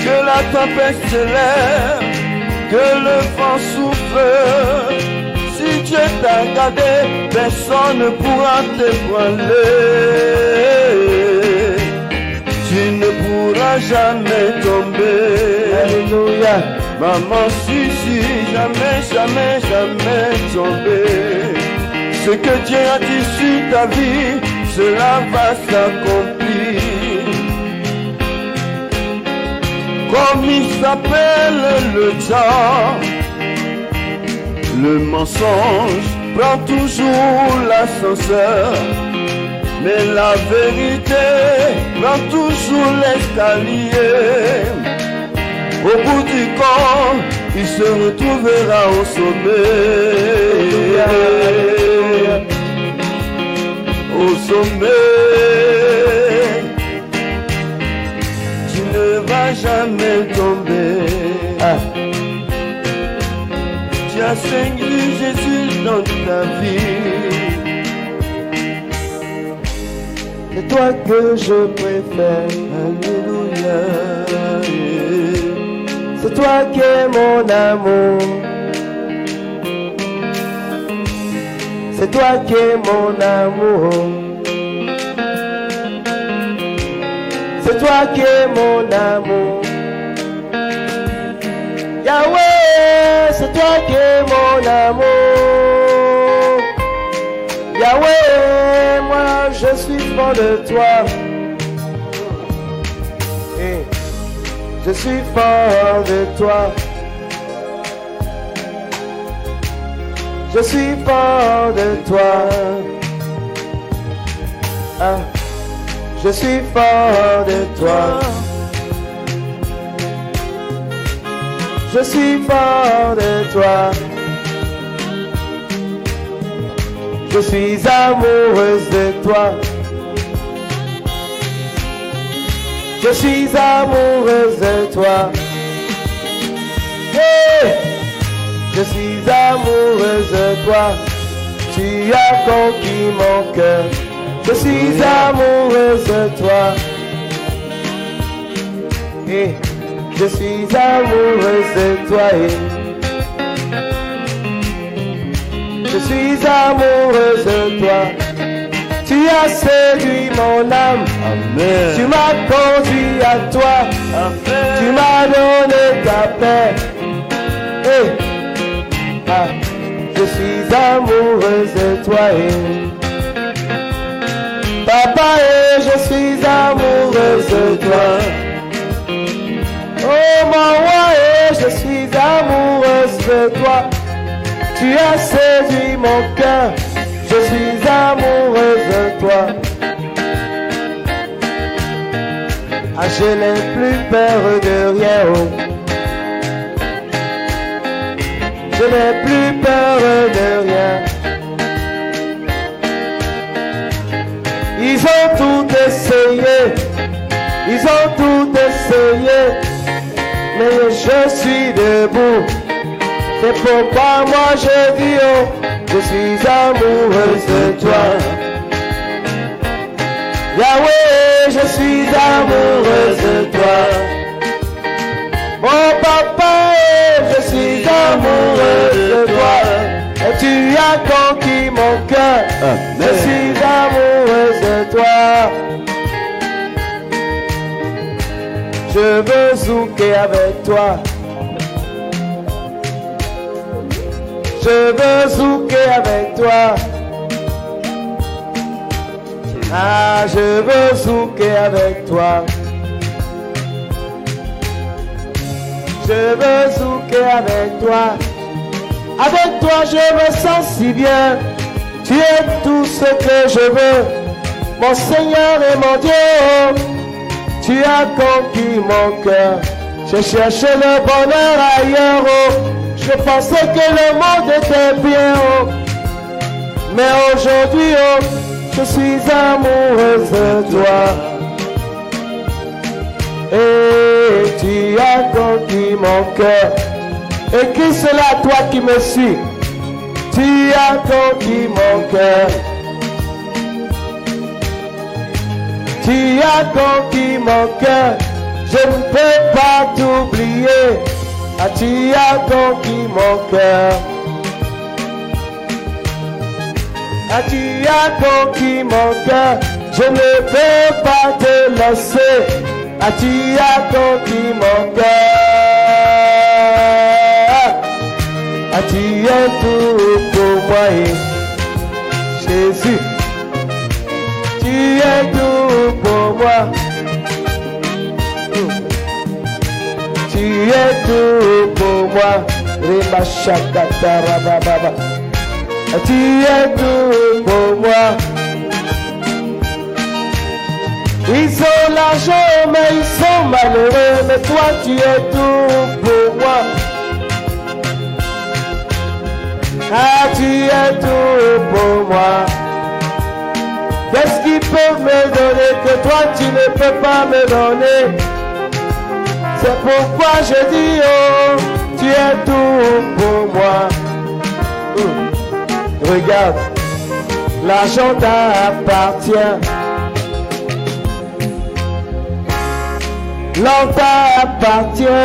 B: Que la tempête se lève, que le vent souffle. Si Dieu t'a gardé, personne ne pourra t'ébranler. Tu ne pourras jamais tomber.
A: Alléluia.
B: Maman, si, jamais, jamais, jamais tomber. Ce que Dieu a dit sur ta vie, cela va s'accomplir. Comme il s'appelle le temps, le mensonge prend toujours l'ascenseur, mais la vérité prend toujours l'escalier. Au bout du compte, il se retrouvera au sommet. Au sommet, tu ne vas jamais tomber. Tu as saigné Jésus dans ta vie.
A: C'est toi que je préfère.
B: Alléluia.
A: C'est toi qui es mon amour. C'est toi qui es mon amour. C'est toi qui es mon amour. Yahweh, c'est toi qui es mon amour. Yahweh, moi je suis fort de toi. Et je suis fort de toi. Je suis fort de toi. Ah, je suis fort de toi. Je suis fort de toi. Je suis amoureuse de toi. Je suis amoureuse de toi. Hey! Je suis amoureuse de toi. Tu as conquis mon cœur. Je suis amoureuse de toi. Hey! Je suis amoureuse de toi. Hey! Je suis amoureuse de toi. Tu as séduit mon âme.
B: Amen.
A: Tu m'as conduit à toi.
B: Amen.
A: Tu m'as donné ta paix. Hey. Ah, je suis amoureuse de toi. Hey. Papa, hey, je suis amoureuse de toi. Oh mon roi, hey, je suis amoureuse de toi. Tu as séduit mon cœur. Je suis amoureuse de toi. Ah, je n'ai plus peur de rien. Oh. Je je n'ai plus peur de rien. Ils ont tout essayé, ils ont tout essayé, mais je suis debout. C'est pourquoi moi je dis oh, je suis amoureuse de toi. Yahweh, je suis amoureuse de toi. Mon papa, je suis amoureuse de toi. Et tu as conquis mon cœur. Je suis amoureuse de toi. Je veux zouker avec toi. Je veux zouker avec toi. Ah, je veux zouker avec toi. Je veux zouker avec toi. Avec toi je me sens si bien. Tu es tout ce que je veux. Mon Seigneur et mon Dieu. Tu as conquis mon cœur. Je cherchais le bonheur ailleurs. Je pensais que le monde était bien. Mais aujourd'hui, je suis amoureuse de toi. Et tu as conquis mon cœur. Écris cela à toi qui me suis. Tu as conquis mon cœur. Tu as conquis mon cœur. Je ne peux pas t'oublier. Ah, tu as conquis mon cœur. Ah, tu as conquis mon cœur. Je ne peux pas te laisser. Ah, tu as conquis mon cœur. Ah, tu es tout pour moi, Jésus. Tu es tout pour moi. Tu es tout pour moi. Tu es tout pour moi. Ils ont l'argent mais ils sont malheureux. Mais toi tu es tout pour moi. Ah, tu es tout pour moi. Qu'est-ce qu'ils peuvent me donner que toi tu ne peux pas me donner? C'est pourquoi je dis oh, tu es tout pour moi. Regarde, l'argent t'appartient. L'or t'appartient.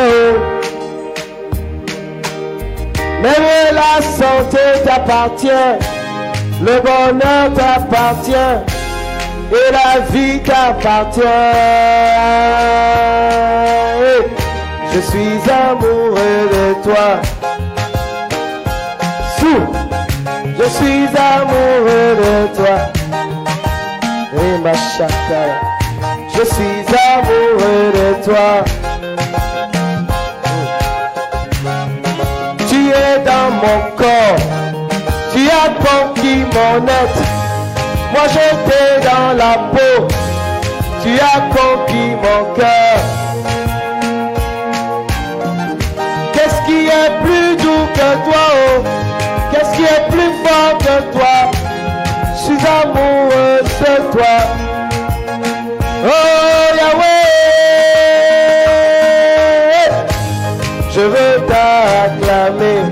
A: Même la santé t'appartient. Le bonheur t'appartient. Et la vie t'appartient. Je suis amoureux de toi. Je suis amoureux de toi. Et ma chata, je suis amoureux de toi. Tu es dans mon corps. Tu as conquis mon être. Moi j'étais dans la peau. Tu as conquis mon cœur. Qu'est-ce qui est plus doux que toi, oh? Qu'est-ce qui est plus fort que toi? Je suis amoureux de toi. Oh Yahweh, je veux t'acclamer.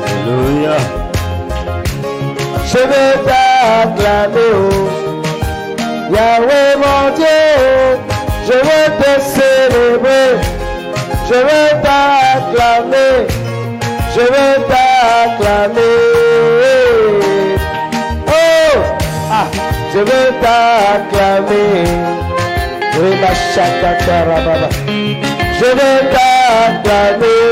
B: Alléluia.
A: Je veux t'acclamer, oh Yahweh mon Dieu. Je veux te célébrer. Je veux t'acclamer. Je veux t'acclamer. Oh, ah, je veux t'acclamer. Oui, ma chata, je veux t'acclamer.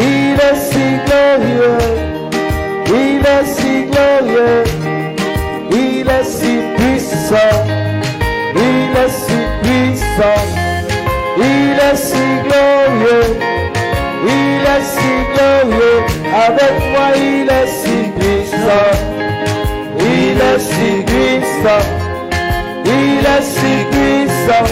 A: Il est si glorieux, il est si glorieux, puissant. Il est si glorieux. Il est si glorieux. Avec moi, il est si puissant. Il est si puissant. Il est si puissant.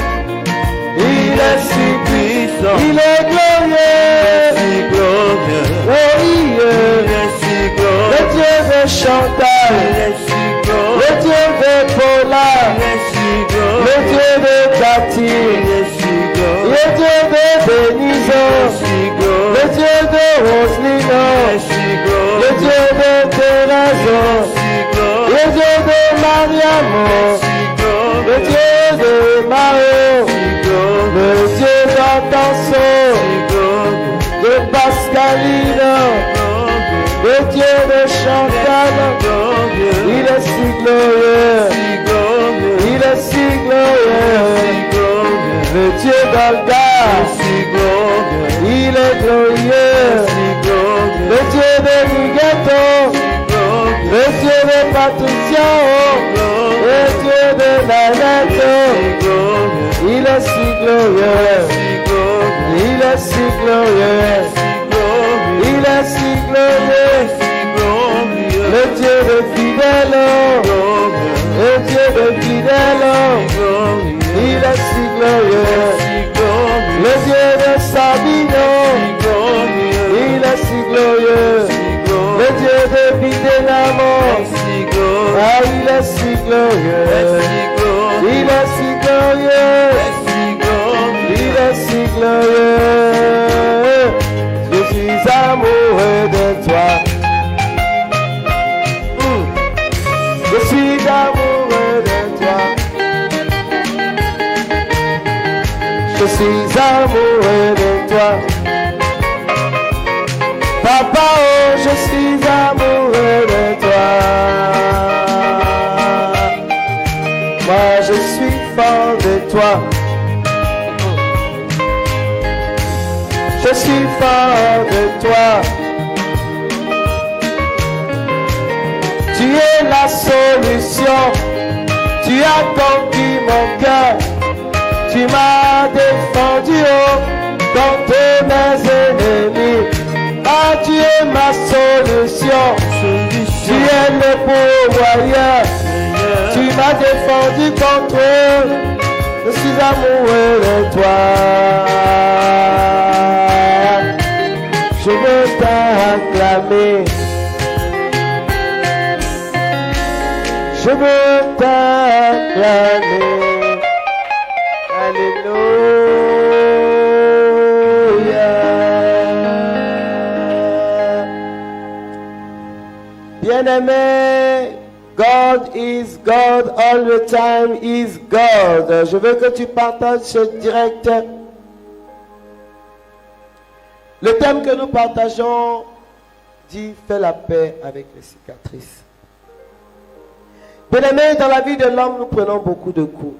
A: Il est si puissant. Il est glorieux.
B: si glorieux.
A: Glorieux.
B: Il est si glorieux.
A: Le Dieu de Chantal.
B: Il est si glorieux.
A: Le Dieu de Paula.
B: Il est si glorieux.
A: Le Dieu de Cathy.
B: Il est si glorieux.
A: Le Dieu de Benizo. Le Dieu de Roselino. Le Dieu de Thérèse. Le Dieu de Mariamo. Le Dieu de Mao. Le Dieu d'Antanso. De Pascalino. Le Dieu de Chantal. Il est si glorieux. Il est si glorieux. Le Dieu d'Olga. Il est glorieux. Le Dieu de Migueto. Le Dieu de Patricia. Le Dieu de Nanette. Il est si glorieux. Il est si glorieux. Il est si glorieux. Le Dieu de fidèle. Le Dieu de fidèle. Il est si glorieux. Le Dieu de Sabino. Il est si glorieux. Le Dieu de Bidénamo. Ah, il est si glorieux. Il est si glorieux. Il est si glorieux. Je suis amoureux de toi. Je suis amoureux de toi. Je suis amoureux de toi. Papa, oh, je suis amoureux de toi. Moi, je suis fort de toi. Je suis fort de toi. Tu es la solution. Tu as conquis mon cœur. Tu m'as défendu contre mes ennemis. Ah, tu es ma solution. Tu es le pourvoyeur. Tu m'as défendu contre eux. Je suis amoureux de toi. Je veux t'acclamer. Je veux t'acclamer. Alléluia. Bien-aimé, God is God all the time is God. Je veux que tu partages ce direct. Le thème que nous partageons dit « Fais la paix avec les cicatrices ». Bien-aimé, dans la vie de l'homme, nous prenons beaucoup de coups.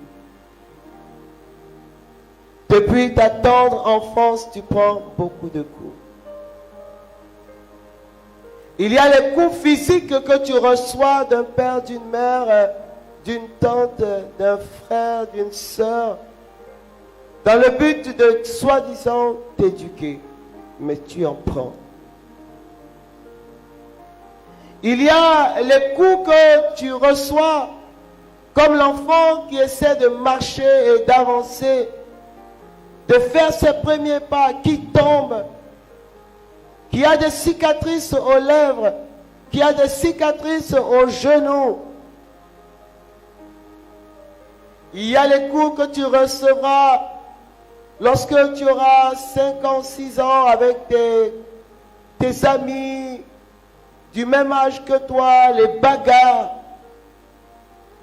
A: Depuis ta tendre enfance, tu prends beaucoup de coups. Il y a les coups physiques que tu reçois d'un père, d'une mère, d'une tante, d'un frère, d'une sœur, dans le but de, soi-disant, t'éduquer. Mais tu en prends. Il y a les coups que tu reçois, comme l'enfant qui essaie de marcher et d'avancer, de faire ses premiers pas, qui tombe, qui a des cicatrices aux lèvres, qui a des cicatrices aux genoux. Il y a les coups que tu recevras lorsque tu auras 5 ans, 6 ans avec tes amis du même âge que toi, les bagarres,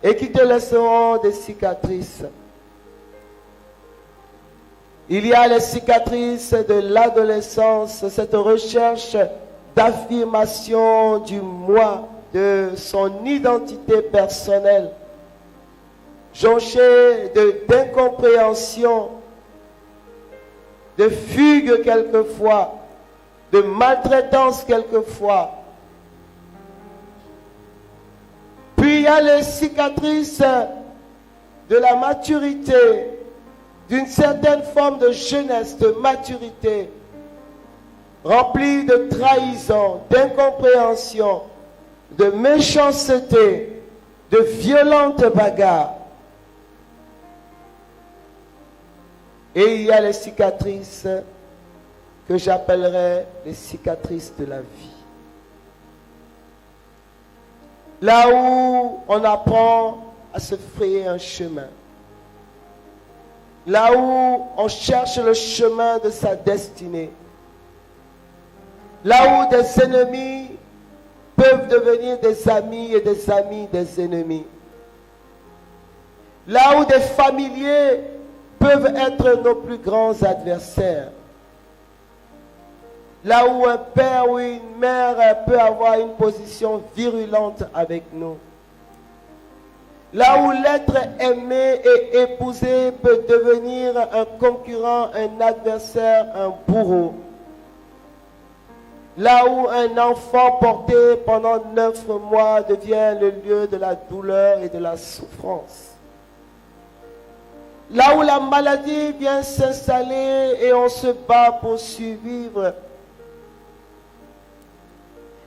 A: et qui te laisseront des cicatrices. Il y a les cicatrices de l'adolescence, cette recherche d'affirmation du moi, de son identité personnelle, jonchée d'incompréhension, de fugue quelquefois, de maltraitance quelquefois. Puis il y a les cicatrices de la maturité, d'une certaine forme de jeunesse, de maturité, remplie de trahison, d'incompréhension, de méchanceté, de violentes bagarres. Et il y a les cicatrices que j'appellerais les cicatrices de la vie. Là où on apprend à se frayer un chemin. Là où on cherche le chemin de sa destinée. Là où des ennemis peuvent devenir des amis et des amis des ennemis. Là où des familiers peuvent être nos plus grands adversaires. Là où un père ou une mère peut avoir une position virulente avec nous. Là où l'être aimé et épousé peut devenir un concurrent, un adversaire, un bourreau. Là où un enfant porté pendant 9 mois devient le lieu de la douleur et de la souffrance. Là où la maladie vient s'installer et on se bat pour survivre.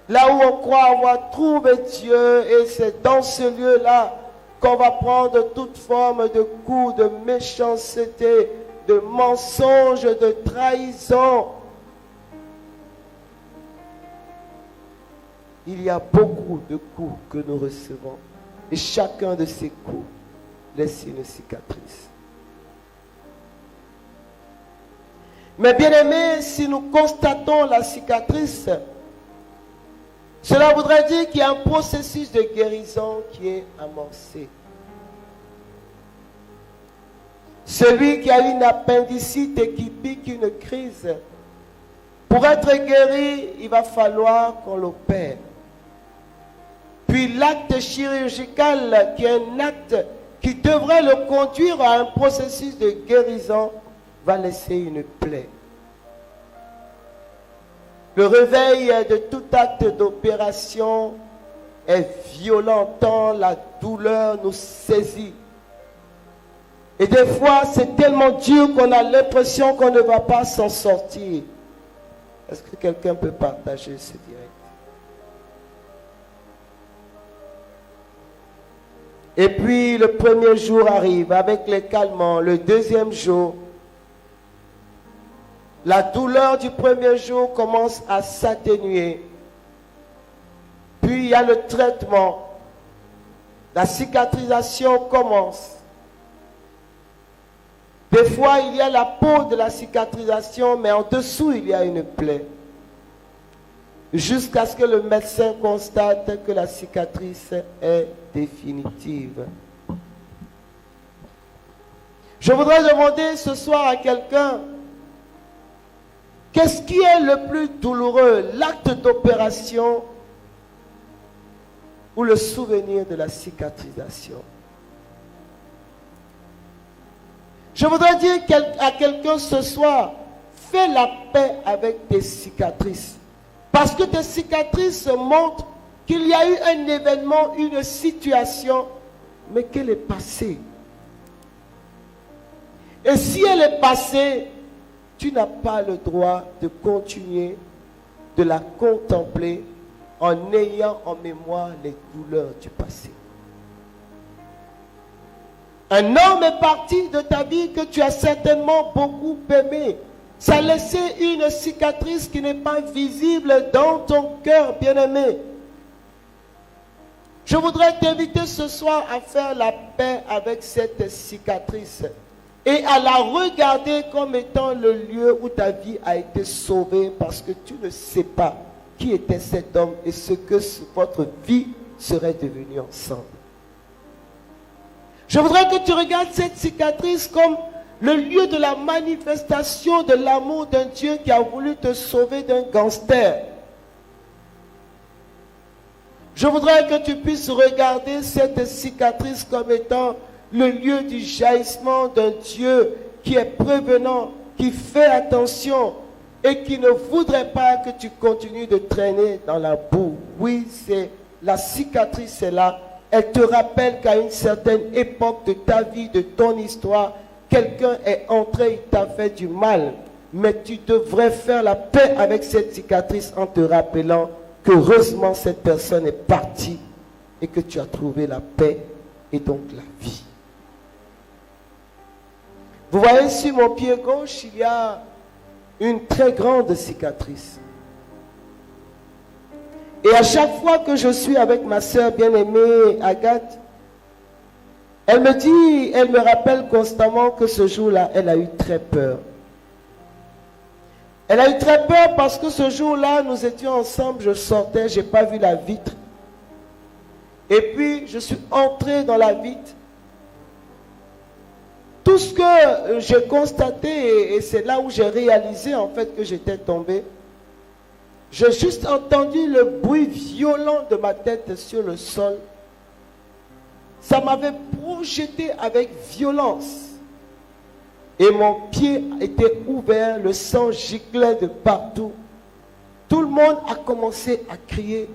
A: Là où on croit avoir trouvé Dieu et c'est dans ce lieu-là qu'on va prendre toute forme de coups, de méchanceté, de mensonges, de trahison. Il y a beaucoup de coups que nous recevons et chacun de ces coups laisse une cicatrice. Mais bien aimés, si nous constatons la cicatrice, cela voudrait dire qu'il y a un processus de guérison qui est amorcé. Celui qui a une appendicite et qui pique une crise, pour être guéri, il va falloir qu'on l'opère. Puis l'acte chirurgical, qui est un acte qui devrait le conduire à un processus de guérison, va laisser une plaie. Le réveil de tout acte d'opération est violent tant la douleur nous saisit. Et des fois, c'est tellement dur qu'on a l'impression qu'on ne va pas s'en sortir. Est-ce que quelqu'un peut partager ce direct? Et puis, le premier jour arrive avec les calmants. Le deuxième jour, la douleur du premier jour commence à s'atténuer. Puis il y a le traitement. La cicatrisation commence. Des fois, il y a la peau de la cicatrisation, mais en dessous, il y a une plaie. Jusqu'à ce que le médecin constate que la cicatrice est définitive. Je voudrais demander ce soir à quelqu'un, qu'est-ce qui est le plus douloureux, l'acte d'opération ou le souvenir de la cicatrisation? Je voudrais dire à quelqu'un ce soir, fais la paix avec tes cicatrices. Parce que tes cicatrices montrent qu'il y a eu un événement, une situation, mais qu'elle est passée. Et si elle est passée, tu n'as pas le droit de continuer de la contempler en ayant en mémoire les douleurs du passé. Un homme est parti de ta vie que tu as certainement beaucoup aimé. Ça a laissé une cicatrice qui n'est pas visible dans ton cœur, bien-aimé. Je voudrais t'inviter ce soir à faire la paix avec cette cicatrice et à la regarder comme étant le lieu où ta vie a été sauvée, parce que tu ne sais pas qui était cet homme et ce que votre vie serait devenue ensemble. Je voudrais que tu regardes cette cicatrice comme le lieu de la manifestation de l'amour d'un Dieu qui a voulu te sauver d'un gangster. Je voudrais que tu puisses regarder cette cicatrice comme étant le lieu du jaillissement d'un Dieu qui est prévenant, qui fait attention et qui ne voudrait pas que tu continues de traîner dans la boue. Oui, c'est la cicatrice est là. Elle te rappelle qu'à une certaine époque de ta vie, de ton histoire, quelqu'un est entré, il t'a fait du mal, mais tu devrais faire la paix avec cette cicatrice en te rappelant qu'heureusement cette personne est partie et que tu as trouvé la paix et donc la vie. Vous voyez, sur mon pied gauche, il y a une très grande cicatrice. Et à chaque fois que je suis avec ma sœur bien-aimée Agathe, elle me rappelle constamment que ce jour-là, elle a eu très peur. Elle a eu très peur parce que ce jour-là, nous étions ensemble, je sortais, je n'ai pas vu la vitre. Et puis, je suis entré dans la vitre. Tout ce que j'ai constaté, et c'est là où j'ai réalisé en fait que j'étais tombé, j'ai juste entendu le bruit violent de ma tête sur le sol. Ça m'avait projeté avec violence. Et mon pied était ouvert, le sang giclait de partout. Tout le monde a commencé à crier.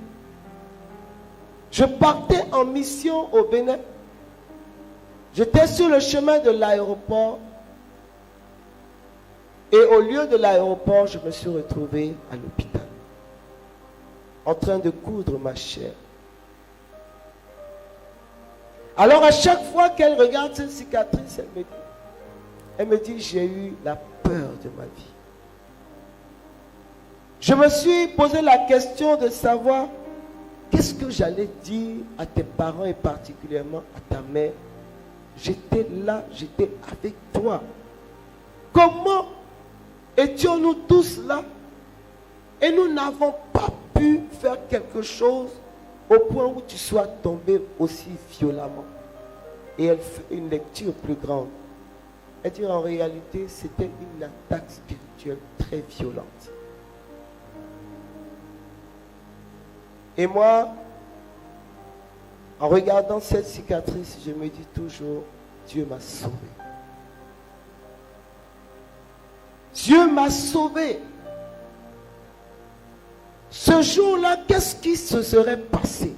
A: Je partais en mission au Bénin. J'étais sur le chemin de l'aéroport. Et au lieu de l'aéroport, je me suis retrouvé à l'hôpital, en train de coudre ma chair. Alors à chaque fois qu'elle regarde cette cicatrice, elle me dit, j'ai eu la peur de ma vie. Je me suis posé la question de savoir qu'est-ce que j'allais dire à tes parents et particulièrement à ta mère. J'étais là, j'étais avec toi. Comment étions-nous tous là et nous n'avons pas pu faire quelque chose au point où tu sois tombé aussi violemment? Et elle fait une lecture plus grande. Elle dit en réalité, c'était une attaque spirituelle très violente. Et moi, en regardant cette cicatrice, je me dis toujours, Dieu m'a sauvé. Dieu m'a sauvé. Ce jour-là, qu'est-ce qui se serait passé?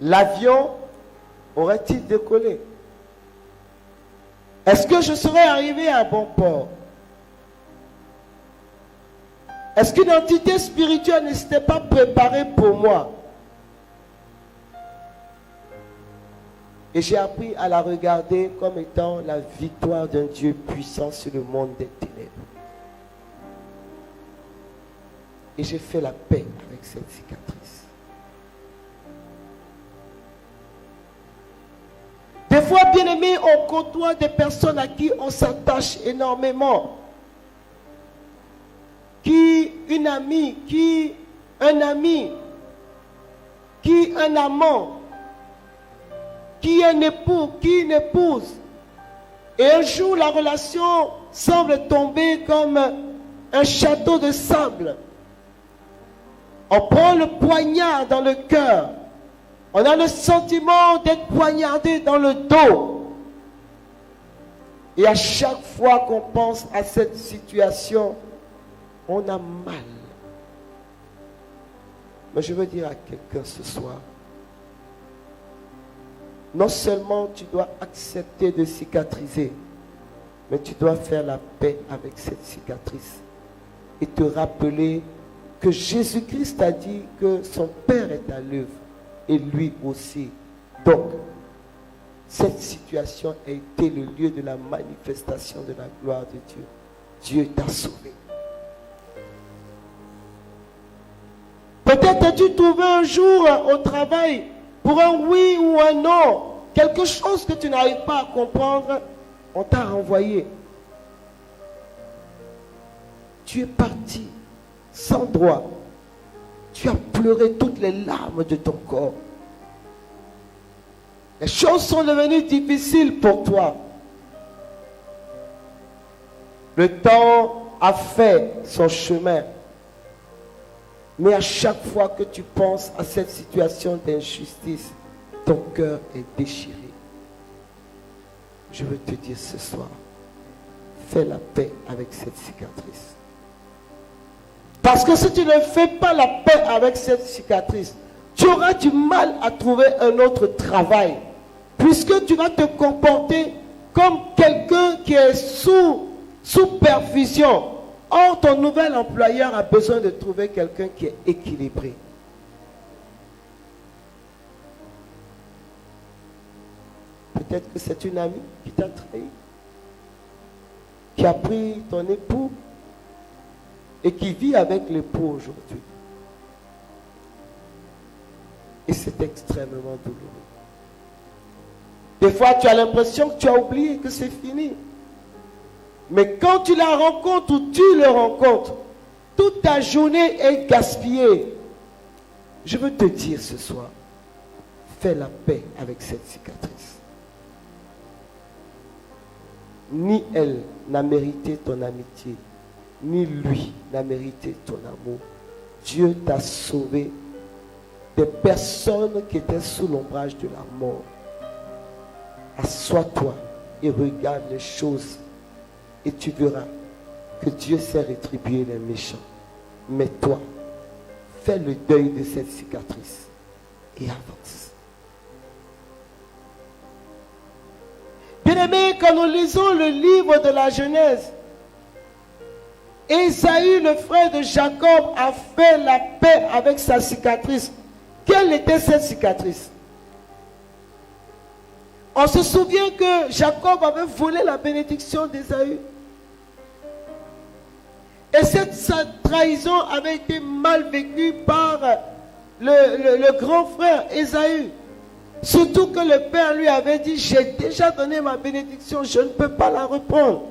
A: L'avion aurait-il décollé? Est-ce que je serais arrivé à bon port? Est-ce qu'une entité spirituelle ne s'était pas préparée pour moi? Et j'ai appris à la regarder comme étant la victoire d'un Dieu puissant sur le monde des ténèbres. Et j'ai fait la paix avec cette cicatrice. Des fois, bien aimé, on côtoie des personnes à qui on s'attache énormément. Qui une amie, qui un ami, qui un amant, qui un époux, qui une épouse. Et un jour, la relation semble tomber comme un château de sable. On prend le poignard dans le cœur. On a le sentiment d'être poignardé dans le dos. Et à chaque fois qu'on pense à cette situation, on a mal. Mais je veux dire à quelqu'un ce soir, non seulement tu dois accepter de cicatriser, mais tu dois faire la paix avec cette cicatrice et te rappeler que Jésus-Christ a dit que son Père est à l'œuvre et lui aussi. Donc, cette situation a été le lieu de la manifestation de la gloire de Dieu. Dieu t'a sauvé. Peut-être as-tu trouvé un jour au travail pour un oui ou un non, quelque chose que tu n'arrives pas à comprendre, on t'a renvoyé. Tu es parti sans droit. Tu as pleuré toutes les larmes de ton corps. Les choses sont devenues difficiles pour toi. Le temps a fait son chemin. Mais à chaque fois que tu penses à cette situation d'injustice, ton cœur est déchiré. Je veux te dire ce soir, fais la paix avec cette cicatrice. Parce que si tu ne fais pas la paix avec cette cicatrice, tu auras du mal à trouver un autre travail. puisque tu vas te comporter comme quelqu'un qui est sous perfusion. Or, ton nouvel employeur a besoin de trouver quelqu'un qui est équilibré. Peut-être que c'est une amie qui t'a trahi, qui a pris ton époux et qui vit avec l'époux aujourd'hui. Et c'est extrêmement douloureux. Des fois, tu as l'impression que tu as oublié, que c'est fini. Mais quand tu la rencontres ou tu le rencontres, toute ta journée est gaspillée. Je veux te dire ce soir, fais la paix avec cette cicatrice. Ni elle n'a mérité ton amitié, ni lui n'a mérité ton amour. Dieu t'a sauvé des personnes qui étaient sous l'ombrage de la mort. Assois-toi et regarde les choses et tu verras que Dieu sait rétribuer les méchants. Mais toi, fais le deuil de cette cicatrice et avance. Bien-aimés, quand nous lisons le livre de la Genèse, Ésaü, le frère de Jacob, a fait la paix avec sa cicatrice. Quelle était cette cicatrice? On se souvient que Jacob avait volé la bénédiction d'Ésaü. Et cette trahison avait été mal vécue par le grand frère Ésaü. Surtout que le père lui avait dit, j'ai déjà donné ma bénédiction, je ne peux pas la reprendre.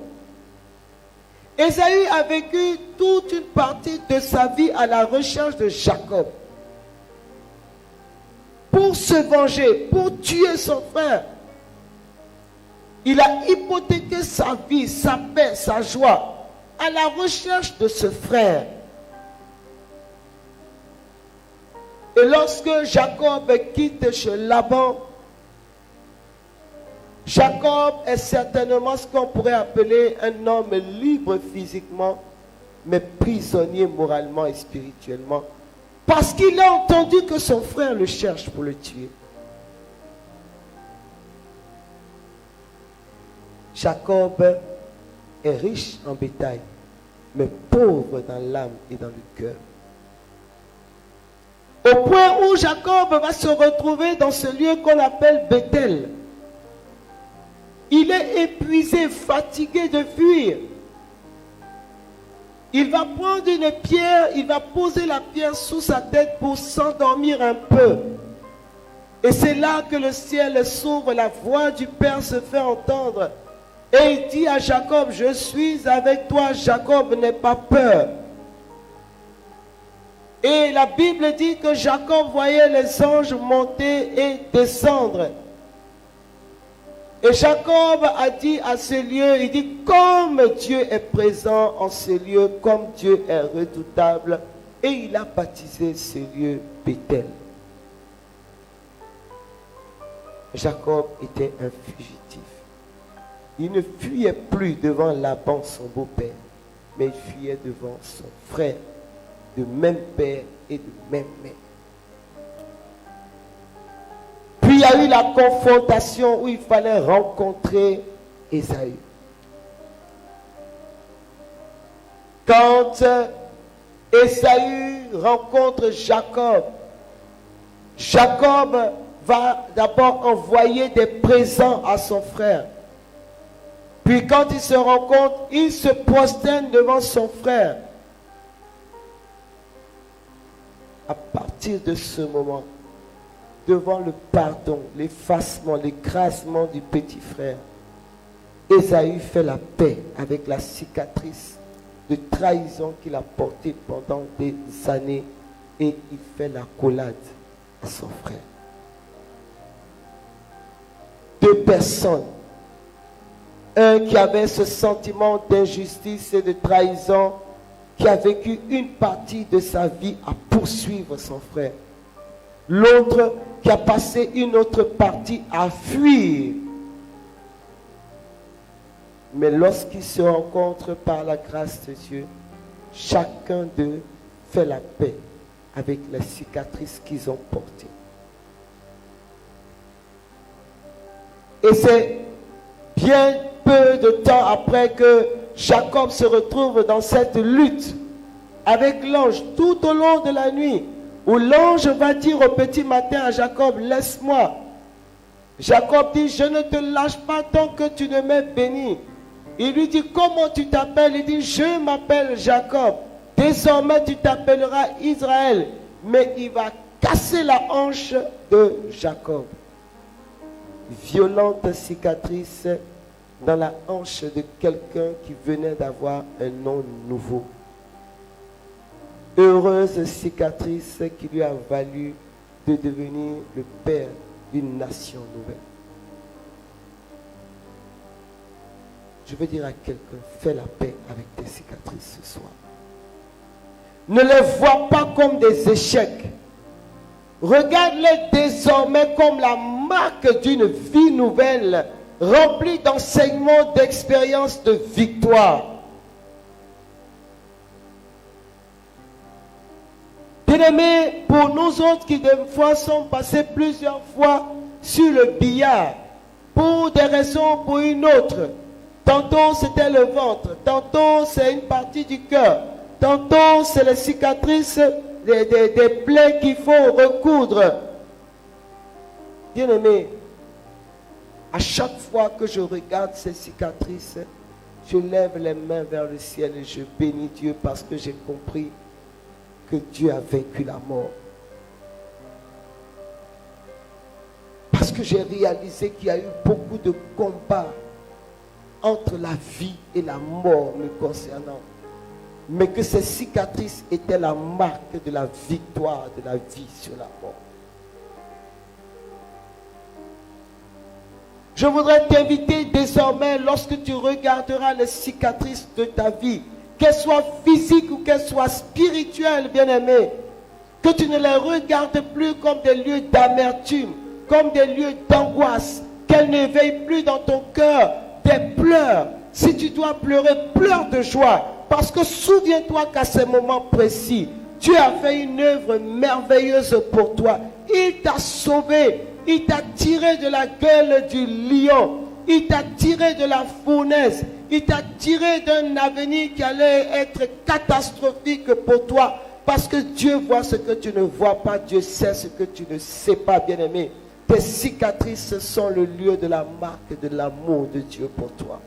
A: Ésaü a vécu toute une partie de sa vie à la recherche de Jacob. Pour se venger, pour tuer son frère. Il a hypothéqué sa vie, sa paix, sa joie à la recherche de ce frère. Et lorsque Jacob quitte chez Laban, Jacob est certainement ce qu'on pourrait appeler un homme libre physiquement, mais prisonnier moralement et spirituellement, parce qu'il a entendu que son frère le cherche pour le tuer. Jacob est riche en bétail, mais pauvre dans l'âme et dans le cœur. Au point où Jacob va se retrouver dans ce lieu qu'on appelle Bethel. Il est épuisé, fatigué de fuir. Il va prendre une pierre, il va poser la pierre sous sa tête pour s'endormir un peu. Et c'est là que le ciel s'ouvre, la voix du Père se fait entendre. Et il dit à Jacob, je suis avec toi, Jacob, n'aie pas peur. Et la Bible dit que Jacob voyait les anges monter et descendre. Et Jacob a dit à ce lieu, il dit, comme Dieu est présent en ce lieu, comme Dieu est redoutable, et il a baptisé ce lieu Bethel. Jacob était un fugitif. Il ne fuyait plus devant Laban, son beau-père, mais il fuyait devant son frère, de même père et de même mère. Puis il y a eu la confrontation où il fallait rencontrer Ésaü. Quand Ésaü rencontre Jacob, Jacob va d'abord envoyer des présents à son frère. Puis quand ils se rencontrent, il se prosterne devant son frère. À partir de ce moment, devant le pardon, l'effacement, l'écrasement du petit frère, Ésaü fait la paix avec la cicatrice de trahison qu'il a portée pendant des années et il fait l'accolade à son frère. Deux personnes, un qui avait ce sentiment d'injustice et de trahison, qui a vécu une partie de sa vie à poursuivre son frère. L'autre qui a passé une autre partie à fuir. Mais lorsqu'ils se rencontrent par la grâce de Dieu, chacun d'eux fait la paix avec les cicatrices qu'ils ont portées. Et c'est bien peu de temps après que Jacob se retrouve dans cette lutte avec l'ange tout au long de la nuit, où l'ange va dire au petit matin à Jacob, laisse-moi. Jacob dit, je ne te lâche pas tant que tu ne m'aies béni. Il lui dit, comment tu t'appelles? Il dit, je m'appelle Jacob. Désormais tu t'appelleras Israël. Mais il va casser la hanche de Jacob. Violente cicatrice dans la hanche de quelqu'un qui venait d'avoir un nom nouveau. Heureuse cicatrice qui lui a valu de devenir le père d'une nation nouvelle. Je veux dire à quelqu'un, fais la paix avec tes cicatrices ce soir. Ne les vois pas comme des échecs. Regarde-les désormais comme la marque d'une vie nouvelle, remplie d'enseignements, d'expériences, de victoire. Bien-aimés, pour nous autres qui des fois sont passés plusieurs fois sur le billard, pour des raisons, pour une autre, tantôt c'était le ventre, tantôt c'est une partie du cœur, tantôt c'est les cicatrices, des plaies qu'il faut recoudre. Bien-aimés, à chaque fois que je regarde ces cicatrices, je lève les mains vers le ciel et je bénis Dieu parce que j'ai compris que Dieu a vaincu la mort. Parce que j'ai réalisé qu'il y a eu beaucoup de combats entre la vie et la mort me concernant. Mais que ces cicatrices étaient la marque de la victoire de la vie sur la mort. Je voudrais t'inviter désormais, lorsque tu regarderas les cicatrices de ta vie, qu'elles soient physiques ou qu'elles soient spirituelles, bien-aimées, que tu ne les regardes plus comme des lieux d'amertume, comme des lieux d'angoisse, qu'elles n'éveillent plus dans ton cœur des pleurs. Si tu dois pleurer, pleure de joie, parce que souviens-toi qu'à ces moments précis, Dieu a fait une œuvre merveilleuse pour toi. Il t'a sauvé, il t'a tiré de la gueule du lion, il t'a tiré de la fournaise, il t'a tiré d'un avenir qui allait être catastrophique pour toi. Parce que Dieu voit ce que tu ne vois pas, Dieu sait ce que tu ne sais pas, bien-aimé. Tes cicatrices sont le lieu de la marque de l'amour de Dieu pour toi.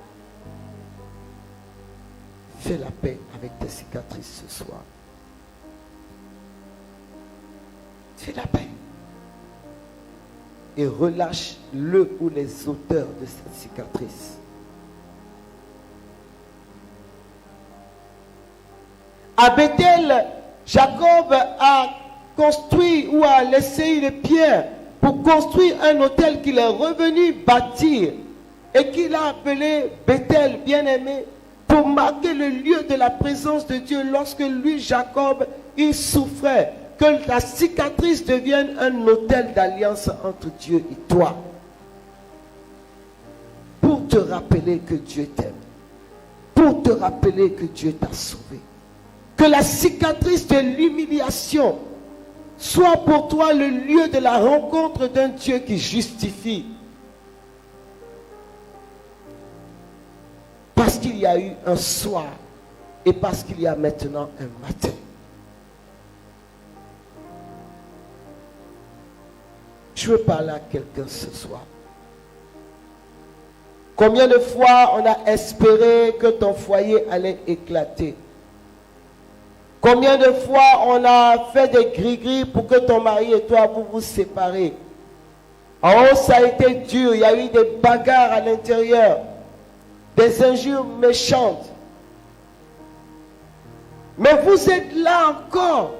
A: Fais la paix avec tes cicatrices ce soir. Fais la paix. Et relâche le ou les auteurs de cette cicatrice. À Bethel, Jacob a construit ou a laissé une pierre pour construire un autel qu'il est revenu bâtir et qu'il a appelé Bethel, bien-aimé, pour marquer le lieu de la présence de Dieu lorsque lui, Jacob, il souffrait. Que la cicatrice devienne un autel d'alliance entre Dieu et toi. Pour te rappeler que Dieu t'aime. Pour te rappeler que Dieu t'a sauvé. Que la cicatrice de l'humiliation soit pour toi le lieu de la rencontre d'un Dieu qui justifie. Parce qu'il y a eu un soir et parce qu'il y a maintenant un matin. Je veux parler à quelqu'un ce soir. Combien de fois on a espéré que ton foyer allait éclater? Combien de fois on a fait des gris-gris pour que ton mari et toi vous vous séparez? Oh, ça a été dur, il y a eu des bagarres à l'intérieur, des injures méchantes. Mais vous êtes là encore.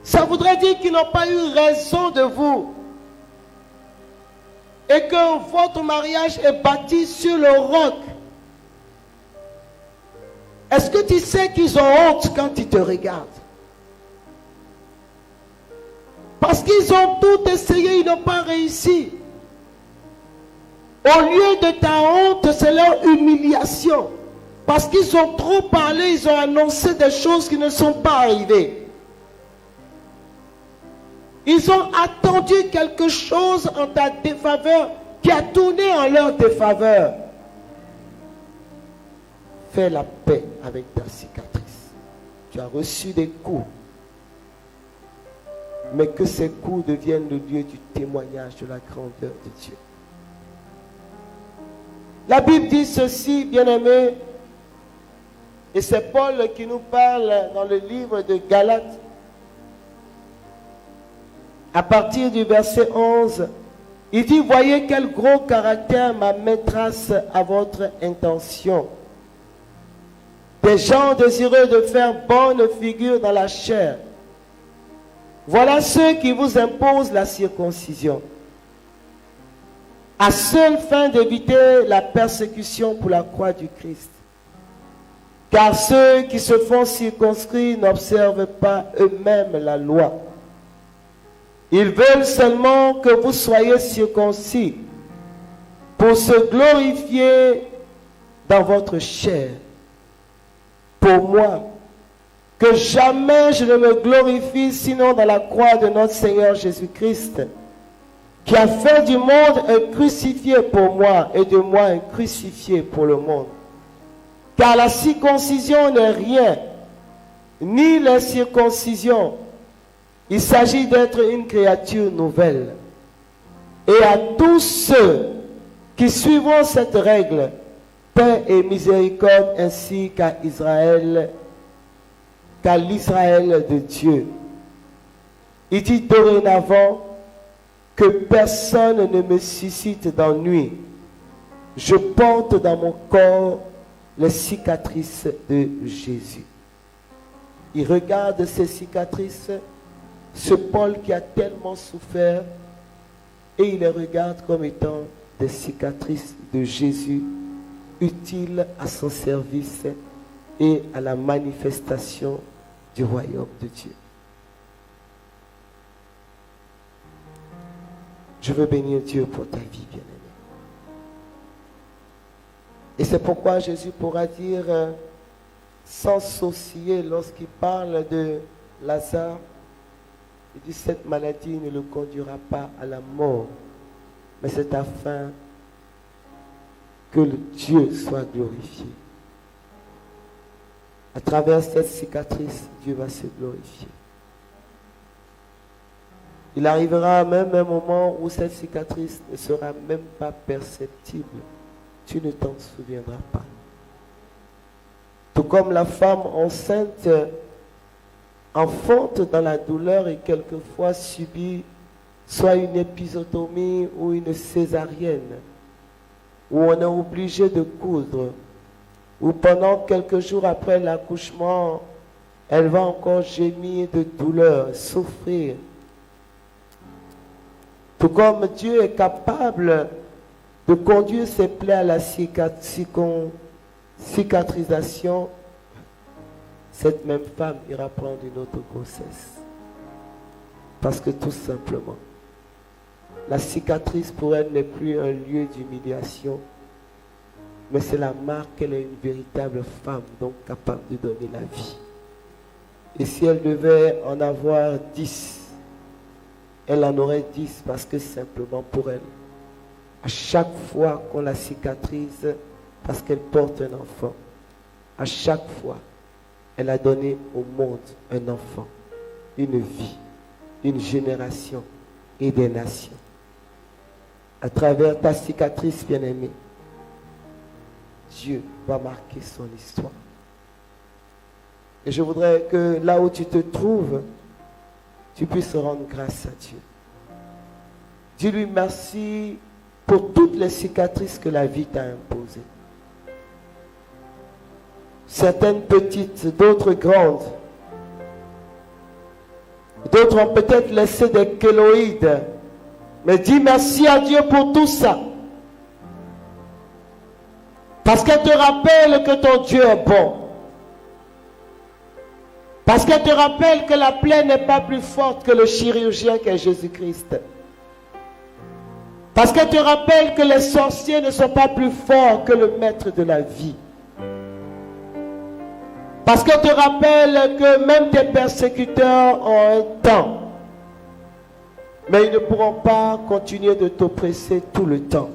A: Ça voudrait dire qu'ils n'ont pas eu raison de vous. Et que votre mariage est bâti sur le roc. Est-ce que tu sais qu'ils ont honte quand ils te regardent? Parce qu'ils ont tout essayé, ils n'ont pas réussi. Au lieu de ta honte, c'est leur humiliation. Parce qu'ils ont trop parlé, ils ont annoncé des choses qui ne sont pas arrivées. Ils ont attendu quelque chose en ta défaveur qui a tourné en leur défaveur. Fais la paix avec ta cicatrice. Tu as reçu des coups. Mais que ces coups deviennent le lieu du témoignage de la grandeur de Dieu. La Bible dit ceci, bien-aimés, et c'est Paul qui nous parle dans le livre de Galates, à partir du verset 11, il dit, voyez quel gros caractère ma maîtresse à votre intention. Des gens désireux de faire bonne figure dans la chair. Voilà ceux qui vous imposent la circoncision, à seule fin d'éviter la persécution pour la croix du Christ. Car ceux qui se font circonscrire n'observent pas eux-mêmes la loi. Ils veulent seulement que vous soyez circoncis pour se glorifier dans votre chair. Pour moi, que jamais je ne me glorifie sinon dans la croix de notre Seigneur Jésus-Christ, qui a fait du monde un crucifié pour moi et de moi un crucifié pour le monde. Car la circoncision n'est rien, ni la circoncision. Il s'agit d'être une créature nouvelle. Et à tous ceux qui suivront cette règle, paix et miséricorde ainsi qu'à Israël, qu'à l'Israël de Dieu. Il dit dorénavant que personne ne me suscite d'ennui. Je porte dans mon corps les cicatrices de Jésus. Il regarde ces cicatrices, ce Paul qui a tellement souffert, et il les regarde comme étant des cicatrices de Jésus, utiles à son service et à la manifestation du royaume de Dieu. Je veux bénir Dieu pour ta vie, bien-aimé. Et c'est pourquoi Jésus pourra dire, sans sourciller, lorsqu'il parle de Lazare, il dit, cette maladie ne le conduira pas à la mort, mais c'est afin que le Dieu soit glorifié. À travers cette cicatrice, Dieu va se glorifier. Il arrivera même un moment où cette cicatrice ne sera même pas perceptible. Tu ne t'en souviendras pas. Tout comme la femme enceinte enfante dans la douleur et quelquefois subit soit une épisiotomie ou une césarienne, où on est obligé de coudre, ou pendant quelques jours après l'accouchement, elle va encore gémir de douleur, souffrir. Tout comme Dieu est capable de conduire ses plaies à la cicatrisation, cette même femme ira prendre une autre grossesse. Parce que tout simplement, la cicatrice pour elle n'est plus un lieu d'humiliation, mais c'est la marque qu'elle est une véritable femme, donc capable de donner la vie. Et si elle devait en avoir 10, elle en aurait 10 parce que simplement pour elle, à chaque fois qu'on la cicatrise, parce qu'elle porte un enfant, à chaque fois, elle a donné au monde un enfant, une vie, une génération et des nations. À travers ta cicatrice, bien-aimée, Dieu va marquer son histoire. Et je voudrais que là où tu te trouves, tu puisses rendre grâce à Dieu. Dis-lui merci pour toutes les cicatrices que la vie t'a imposées. Certaines petites, d'autres grandes. D'autres ont peut-être laissé des kéloïdes. Mais dis merci à Dieu pour tout ça. Parce qu'elle te rappelle que ton Dieu est bon. Parce qu'elle te rappelle que la plaie n'est pas plus forte que le chirurgien qu'est Jésus-Christ. Parce qu'elle te rappelle que les sorciers ne sont pas plus forts que le maître de la vie. Parce qu'elle te rappelle que même tes persécuteurs ont un temps. Mais ils ne pourront pas continuer de t'oppresser tout le temps.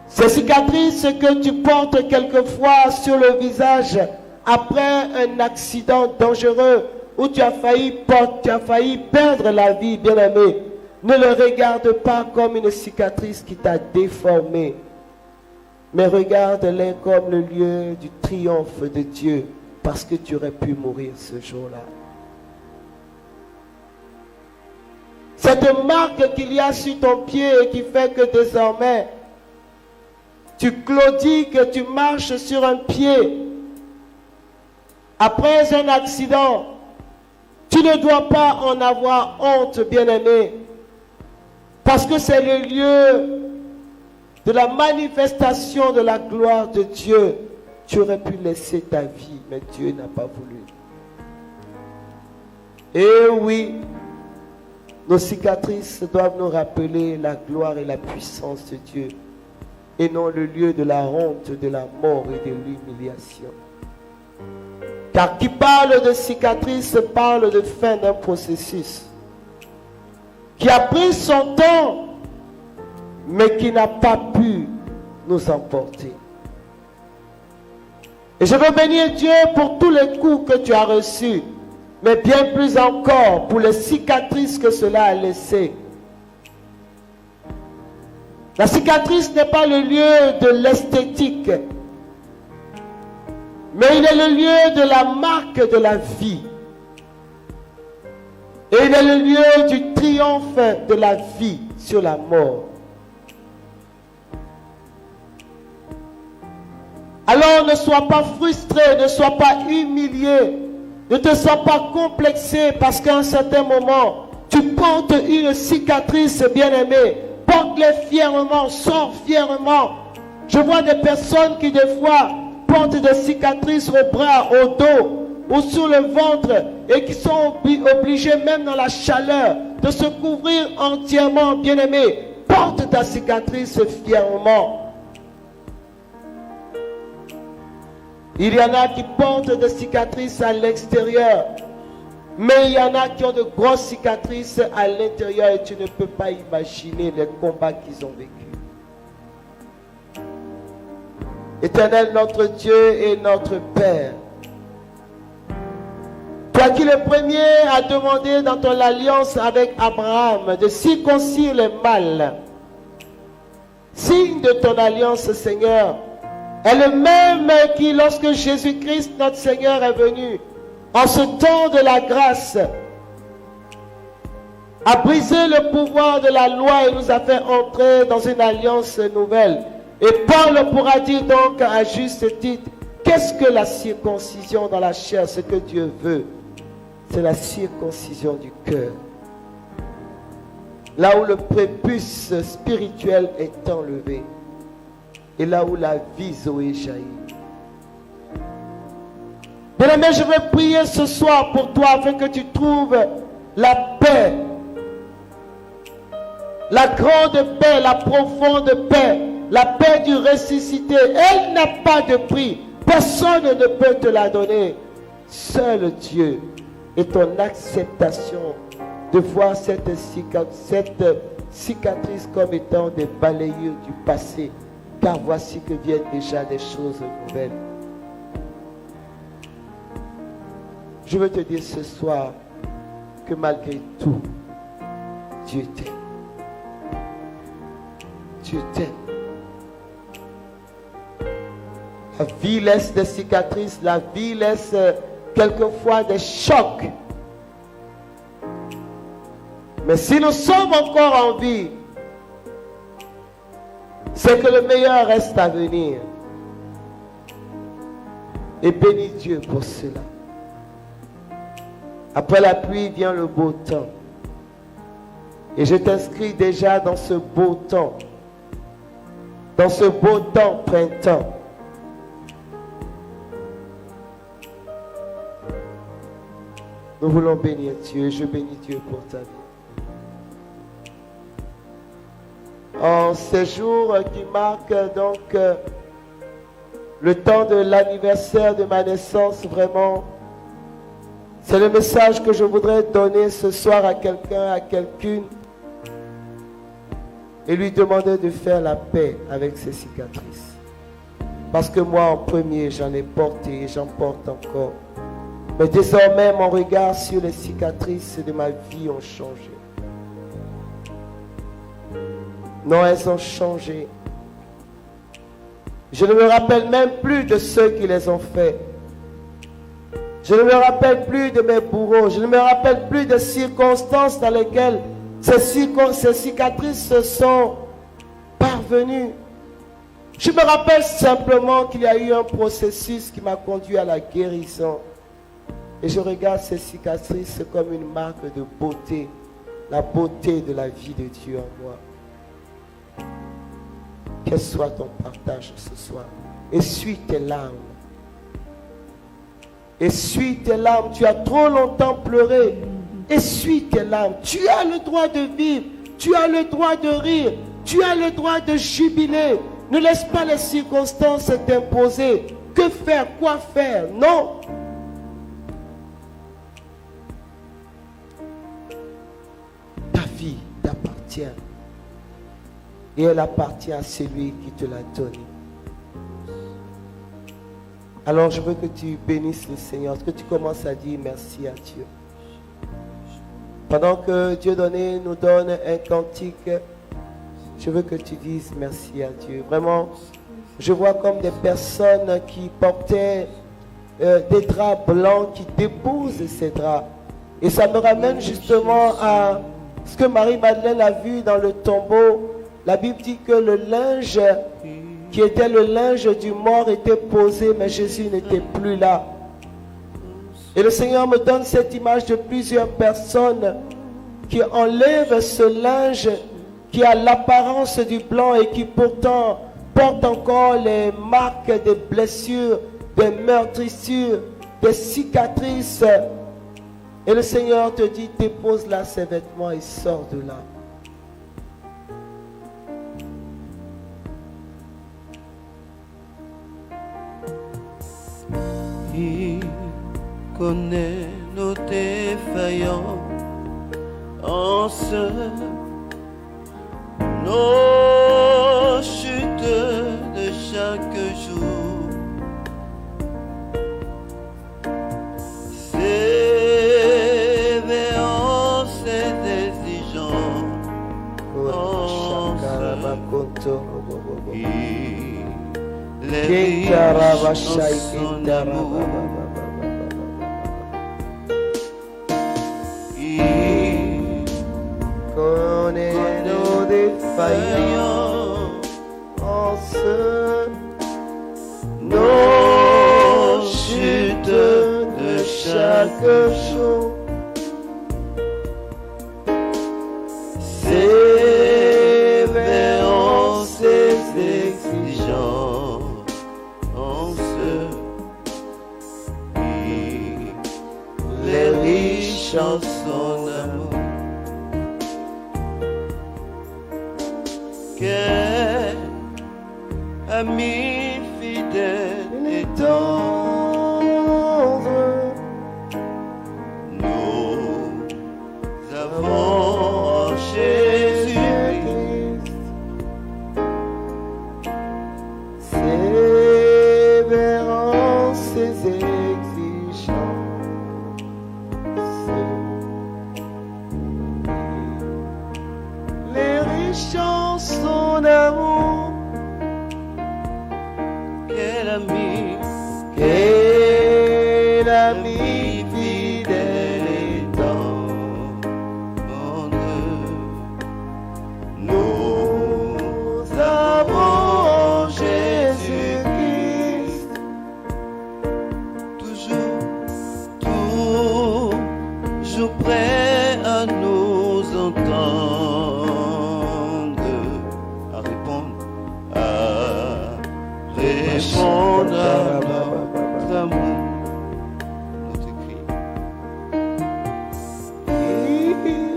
A: Ces cicatrices que tu portes quelquefois sur le visage après un accident dangereux où tu as failli perdre la vie, bien-aimé, ne le regarde pas comme une cicatrice qui t'a déformé, mais regarde-les comme le lieu du triomphe de Dieu, parce que tu aurais pu mourir ce jour-là. Cette marque qu'il y a sur ton pied et qui fait que désormais, tu claudiques, tu marches sur un pied. Après un accident, tu ne dois pas en avoir honte, bien-aimé, parce que c'est le lieu de la manifestation de la gloire de Dieu. Tu aurais pu laisser ta vie, mais Dieu n'a pas voulu. Et oui, nos cicatrices doivent nous rappeler la gloire et la puissance de Dieu, et non le lieu de la honte, de la mort et de l'humiliation. Car qui parle de cicatrices parle de fin d'un processus qui a pris son temps, mais qui n'a pas pu nous emporter. Et je veux bénir Dieu pour tous les coups que tu as reçus, mais bien plus encore pour les cicatrices que cela a laissées. La cicatrice n'est pas le lieu de l'esthétique, mais il est le lieu de la marque de la vie. Et il est le lieu du triomphe de la vie sur la mort. Alors ne sois pas frustré, ne sois pas humilié, ne te sens pas complexé parce qu'à un certain moment, tu portes une cicatrice, bien-aimée. Porte-les fièrement, sors fièrement. Je vois des personnes qui des fois portent des cicatrices au bras, au dos ou sur le ventre et qui sont obligés même dans la chaleur de se couvrir entièrement, bien-aimé. Porte ta cicatrice fièrement. Il y en a qui portent des cicatrices à l'extérieur, mais il y en a qui ont de grosses cicatrices à l'intérieur et tu ne peux pas imaginer les combats qu'ils ont vécus. Éternel, notre Dieu et notre Père, toi qui le premier as demandé dans ton alliance avec Abraham de circoncire les mâles, signe de ton alliance, Seigneur, est le même qui, lorsque Jésus-Christ, notre Seigneur, est venu, en ce temps de la grâce, a brisé le pouvoir de la loi et nous a fait entrer dans une alliance nouvelle. Et Paul pourra dire donc à juste titre, qu'est-ce que la circoncision dans la chair? Ce que Dieu veut, c'est la circoncision du cœur. Là où le prépuce spirituel est enlevé. Et là où la vie Zoé jaillit. Bien-aimé, je vais prier ce soir pour toi afin que tu trouves la paix. La grande paix, la profonde paix. La paix du ressuscité. Elle n'a pas de prix. Personne ne peut te la donner. Seul Dieu. Et ton acceptation de voir cette cicatrice comme étant des balayures du passé. Car voici que viennent déjà des choses nouvelles. Je veux te dire ce soir que malgré tout, Dieu t'aime. Dieu t'aime. La vie laisse des cicatrices, la vie laisse quelquefois des chocs. Mais si nous sommes encore en vie, c'est que le meilleur reste à venir. Et bénis Dieu pour cela. Après la pluie vient le beau temps. Et je t'inscris déjà dans ce beau temps. Dans ce beau temps printemps. Nous voulons bénir Dieu. Je bénis Dieu pour ta vie. En ces jours qui marquent donc le temps de l'anniversaire de ma naissance, vraiment, C'est le message que je voudrais donner ce soir à quelqu'un, à quelqu'une, et lui demander de faire la paix avec ses cicatrices. Parce que moi, en premier, j'en ai porté et j'en porte encore. Mais désormais, mon regard sur les cicatrices de ma vie ont changé. Non, elles ont changé. Je ne me rappelle même plus de ceux qui les ont fait. Je ne me rappelle plus de mes bourreaux. Je ne me rappelle plus des circonstances dans lesquelles ces cicatrices se sont parvenues. Je me rappelle simplement qu'il y a eu un processus qui m'a conduit à la guérison. Et je regarde ces cicatrices comme une marque de beauté. La beauté de la vie de Dieu en moi. Quel soit ton partage ce soir. Essuie tes larmes. Essuie tes larmes. Tu as trop longtemps pleuré. Essuie tes larmes. Tu as le droit de vivre. Tu as le droit de rire. Tu as le droit de jubiler. Ne laisse pas les circonstances t'imposer. Que faire? Quoi faire? Non. Ta vie t'appartient. Et elle appartient à celui qui te l'a donnée. Alors je veux que tu bénisses le Seigneur, que tu commences à dire merci à Dieu. Pendant que Dieu donné nous donne un cantique, je veux que tu dises merci à Dieu. Vraiment, je vois comme des personnes qui portaient des draps blancs, qui déposent ces draps. Et ça me ramène justement à ce que Marie-Madeleine a vu dans le tombeau. La Bible dit que le linge qui était le linge du mort était posé, mais Jésus n'était plus là. Et le Seigneur me donne cette image de plusieurs personnes qui enlèvent ce linge qui a l'apparence du blanc et qui pourtant porte encore les marques des blessures, des meurtrissures, des cicatrices. Et le Seigneur te dit, dépose là ces vêtements et sors de là.
B: Il connaît nos défaillances, nos chutes de chaque jour. Sévérance et exigeance, les riches en son amour. Il
A: connaît nos défaillances, nos chutes de chaque jour.
B: Sévérance et exigeance. Les riches en son amour. Quel ami fidèle et tendre nous avons en Jésus-Christ.
A: Sévérance et exigeance. Les riches en son amour.
B: Quel ami
A: fidèle et
B: tendre
A: nous avons Jésus-Christ.
B: Toujours prêt à nous entendre, à répondre à notre amour, notre cri.
A: Il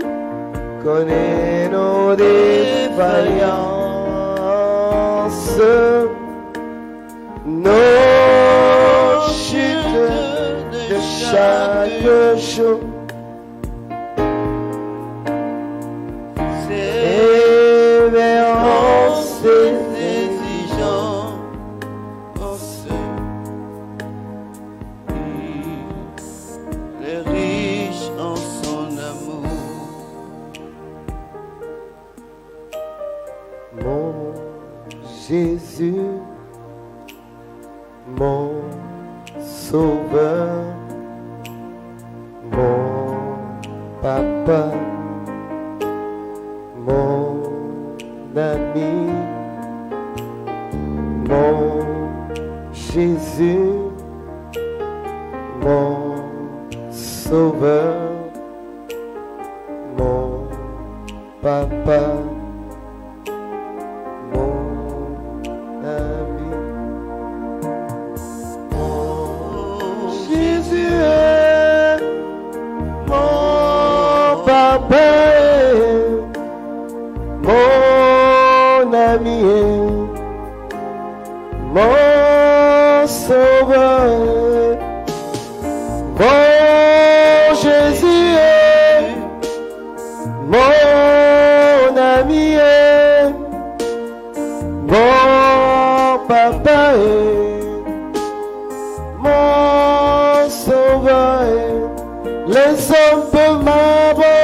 A: connaît nos défaillances, nos chutes de chaque jour. Révérence et
B: exigence, les riches en son amour.
A: mon Jésus, mon Sauveur, mon Papa, mon ami, mon Jésus, mon Sauveur, mon Papa, mon ami, mon Jésus est mon Papa, mon ami, mon Sauveur, mon Jésus est mon ami, mon Papa, mon Sauveur. Les hommes peuvent m'abandonner,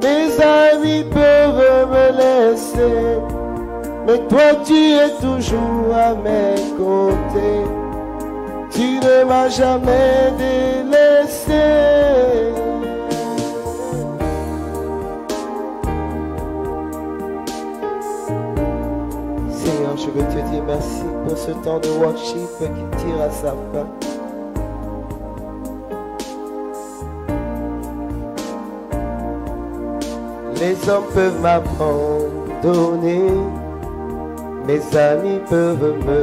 A: mes amis peuvent me laisser, mais toi tu es toujours à mes côtés, tu ne m'as jamais délaissé. Seigneur, je veux te dire merci pour ce temps de worship qui tire à sa fin. Les hommes peuvent m'abandonner, mes amis peuvent me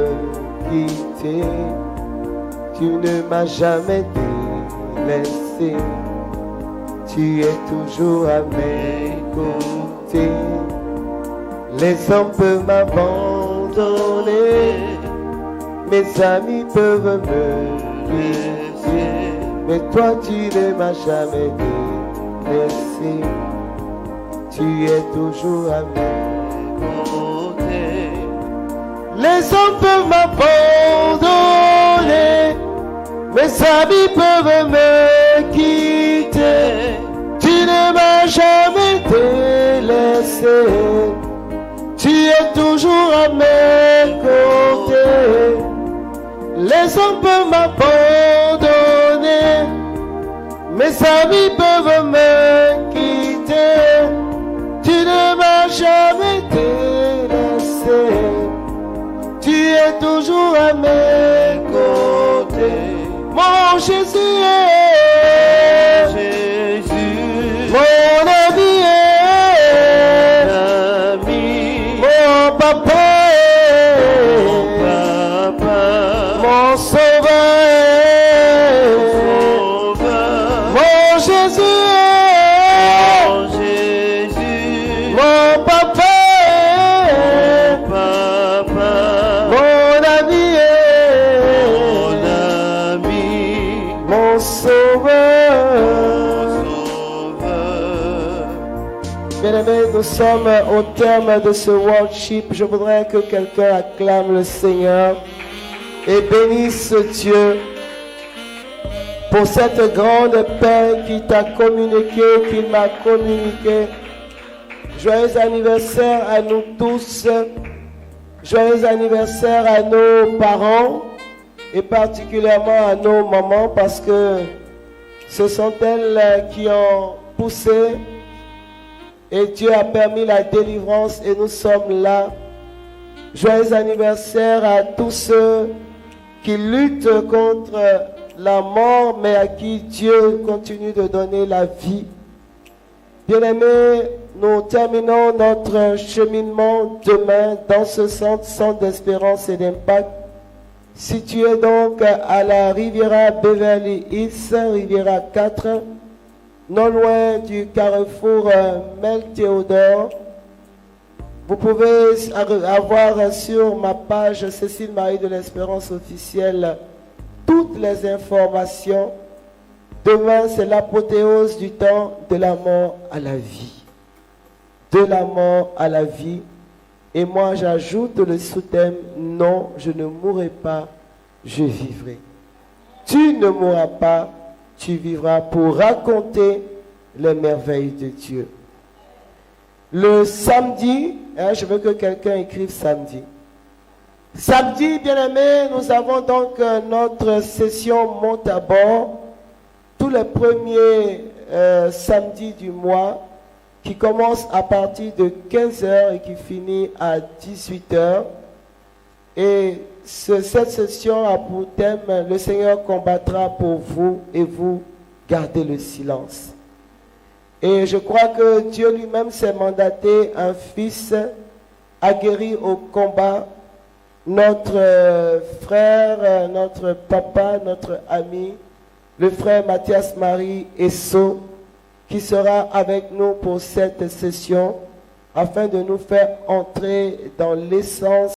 A: quitter, tu ne m'as jamais délaissé, tu es toujours à mes côtés. Les hommes peuvent m'abandonner, mes amis peuvent me quitter, mais toi tu ne m'as jamais délaissé, tu es toujours à mes côtés. Les hommes peuvent m'abandonner, mes amis peuvent me quitter, tu ne m'as jamais délaissé, tu es toujours à mes côtés. Les hommes peuvent m'abandonner, mes amis peuvent me quitter, tu ne m'as jamais délaissé, tu es toujours à mes côtés. Mon Jésus est
B: Jésus,
A: mon ami est mon Papa est mon Sauveur est mon Jésus est mon Papa est mon ami est mon Sauveur. Bien-aimés, nous sommes au terme de ce worship. Je voudrais que quelqu'un acclame le Seigneur et bénisse Dieu pour cette grande paix qu'il t'a communiqué, qu'il m'a communiqué. Joyeux anniversaire à nous tous. Joyeux anniversaire à nos parents et particulièrement à nos mamans parce que ce sont elles qui ont poussé et Dieu a permis la délivrance et nous sommes là. Joyeux anniversaire à tous ceux qui luttent contre la mort mais à qui Dieu continue de donner la vie. Bien-aimés, nous terminons notre cheminement demain dans ce centre d'espérance et d'impact, situé donc à la Riviera Beverly Hills, Riviera 4, non loin du carrefour Mel Théodore. Vous pouvez avoir sur ma page Cécile Marie de l'Espérance officielle toutes les informations. Demain, c'est l'apothéose du temps de la mort à la vie. De la mort à la vie. Et moi, j'ajoute le sous-thème, non, je ne mourrai pas, je vivrai. Tu ne mourras pas, tu vivras pour raconter les merveilles de Dieu. Le samedi, je veux que quelqu'un écrive samedi. Samedi, bien-aimés, nous avons donc notre session monte à bord, tous les premiers samedis du mois, qui commence à partir de 15h et qui finit à 18h. Et cette session a pour thème, le Seigneur combattra pour vous et vous gardez le silence. Et je crois que Dieu lui-même s'est mandaté un fils aguerri au combat, notre frère, notre papa, notre ami, le frère Mathias Marie Esso, qui sera avec nous pour cette session afin de nous faire entrer dans l'essence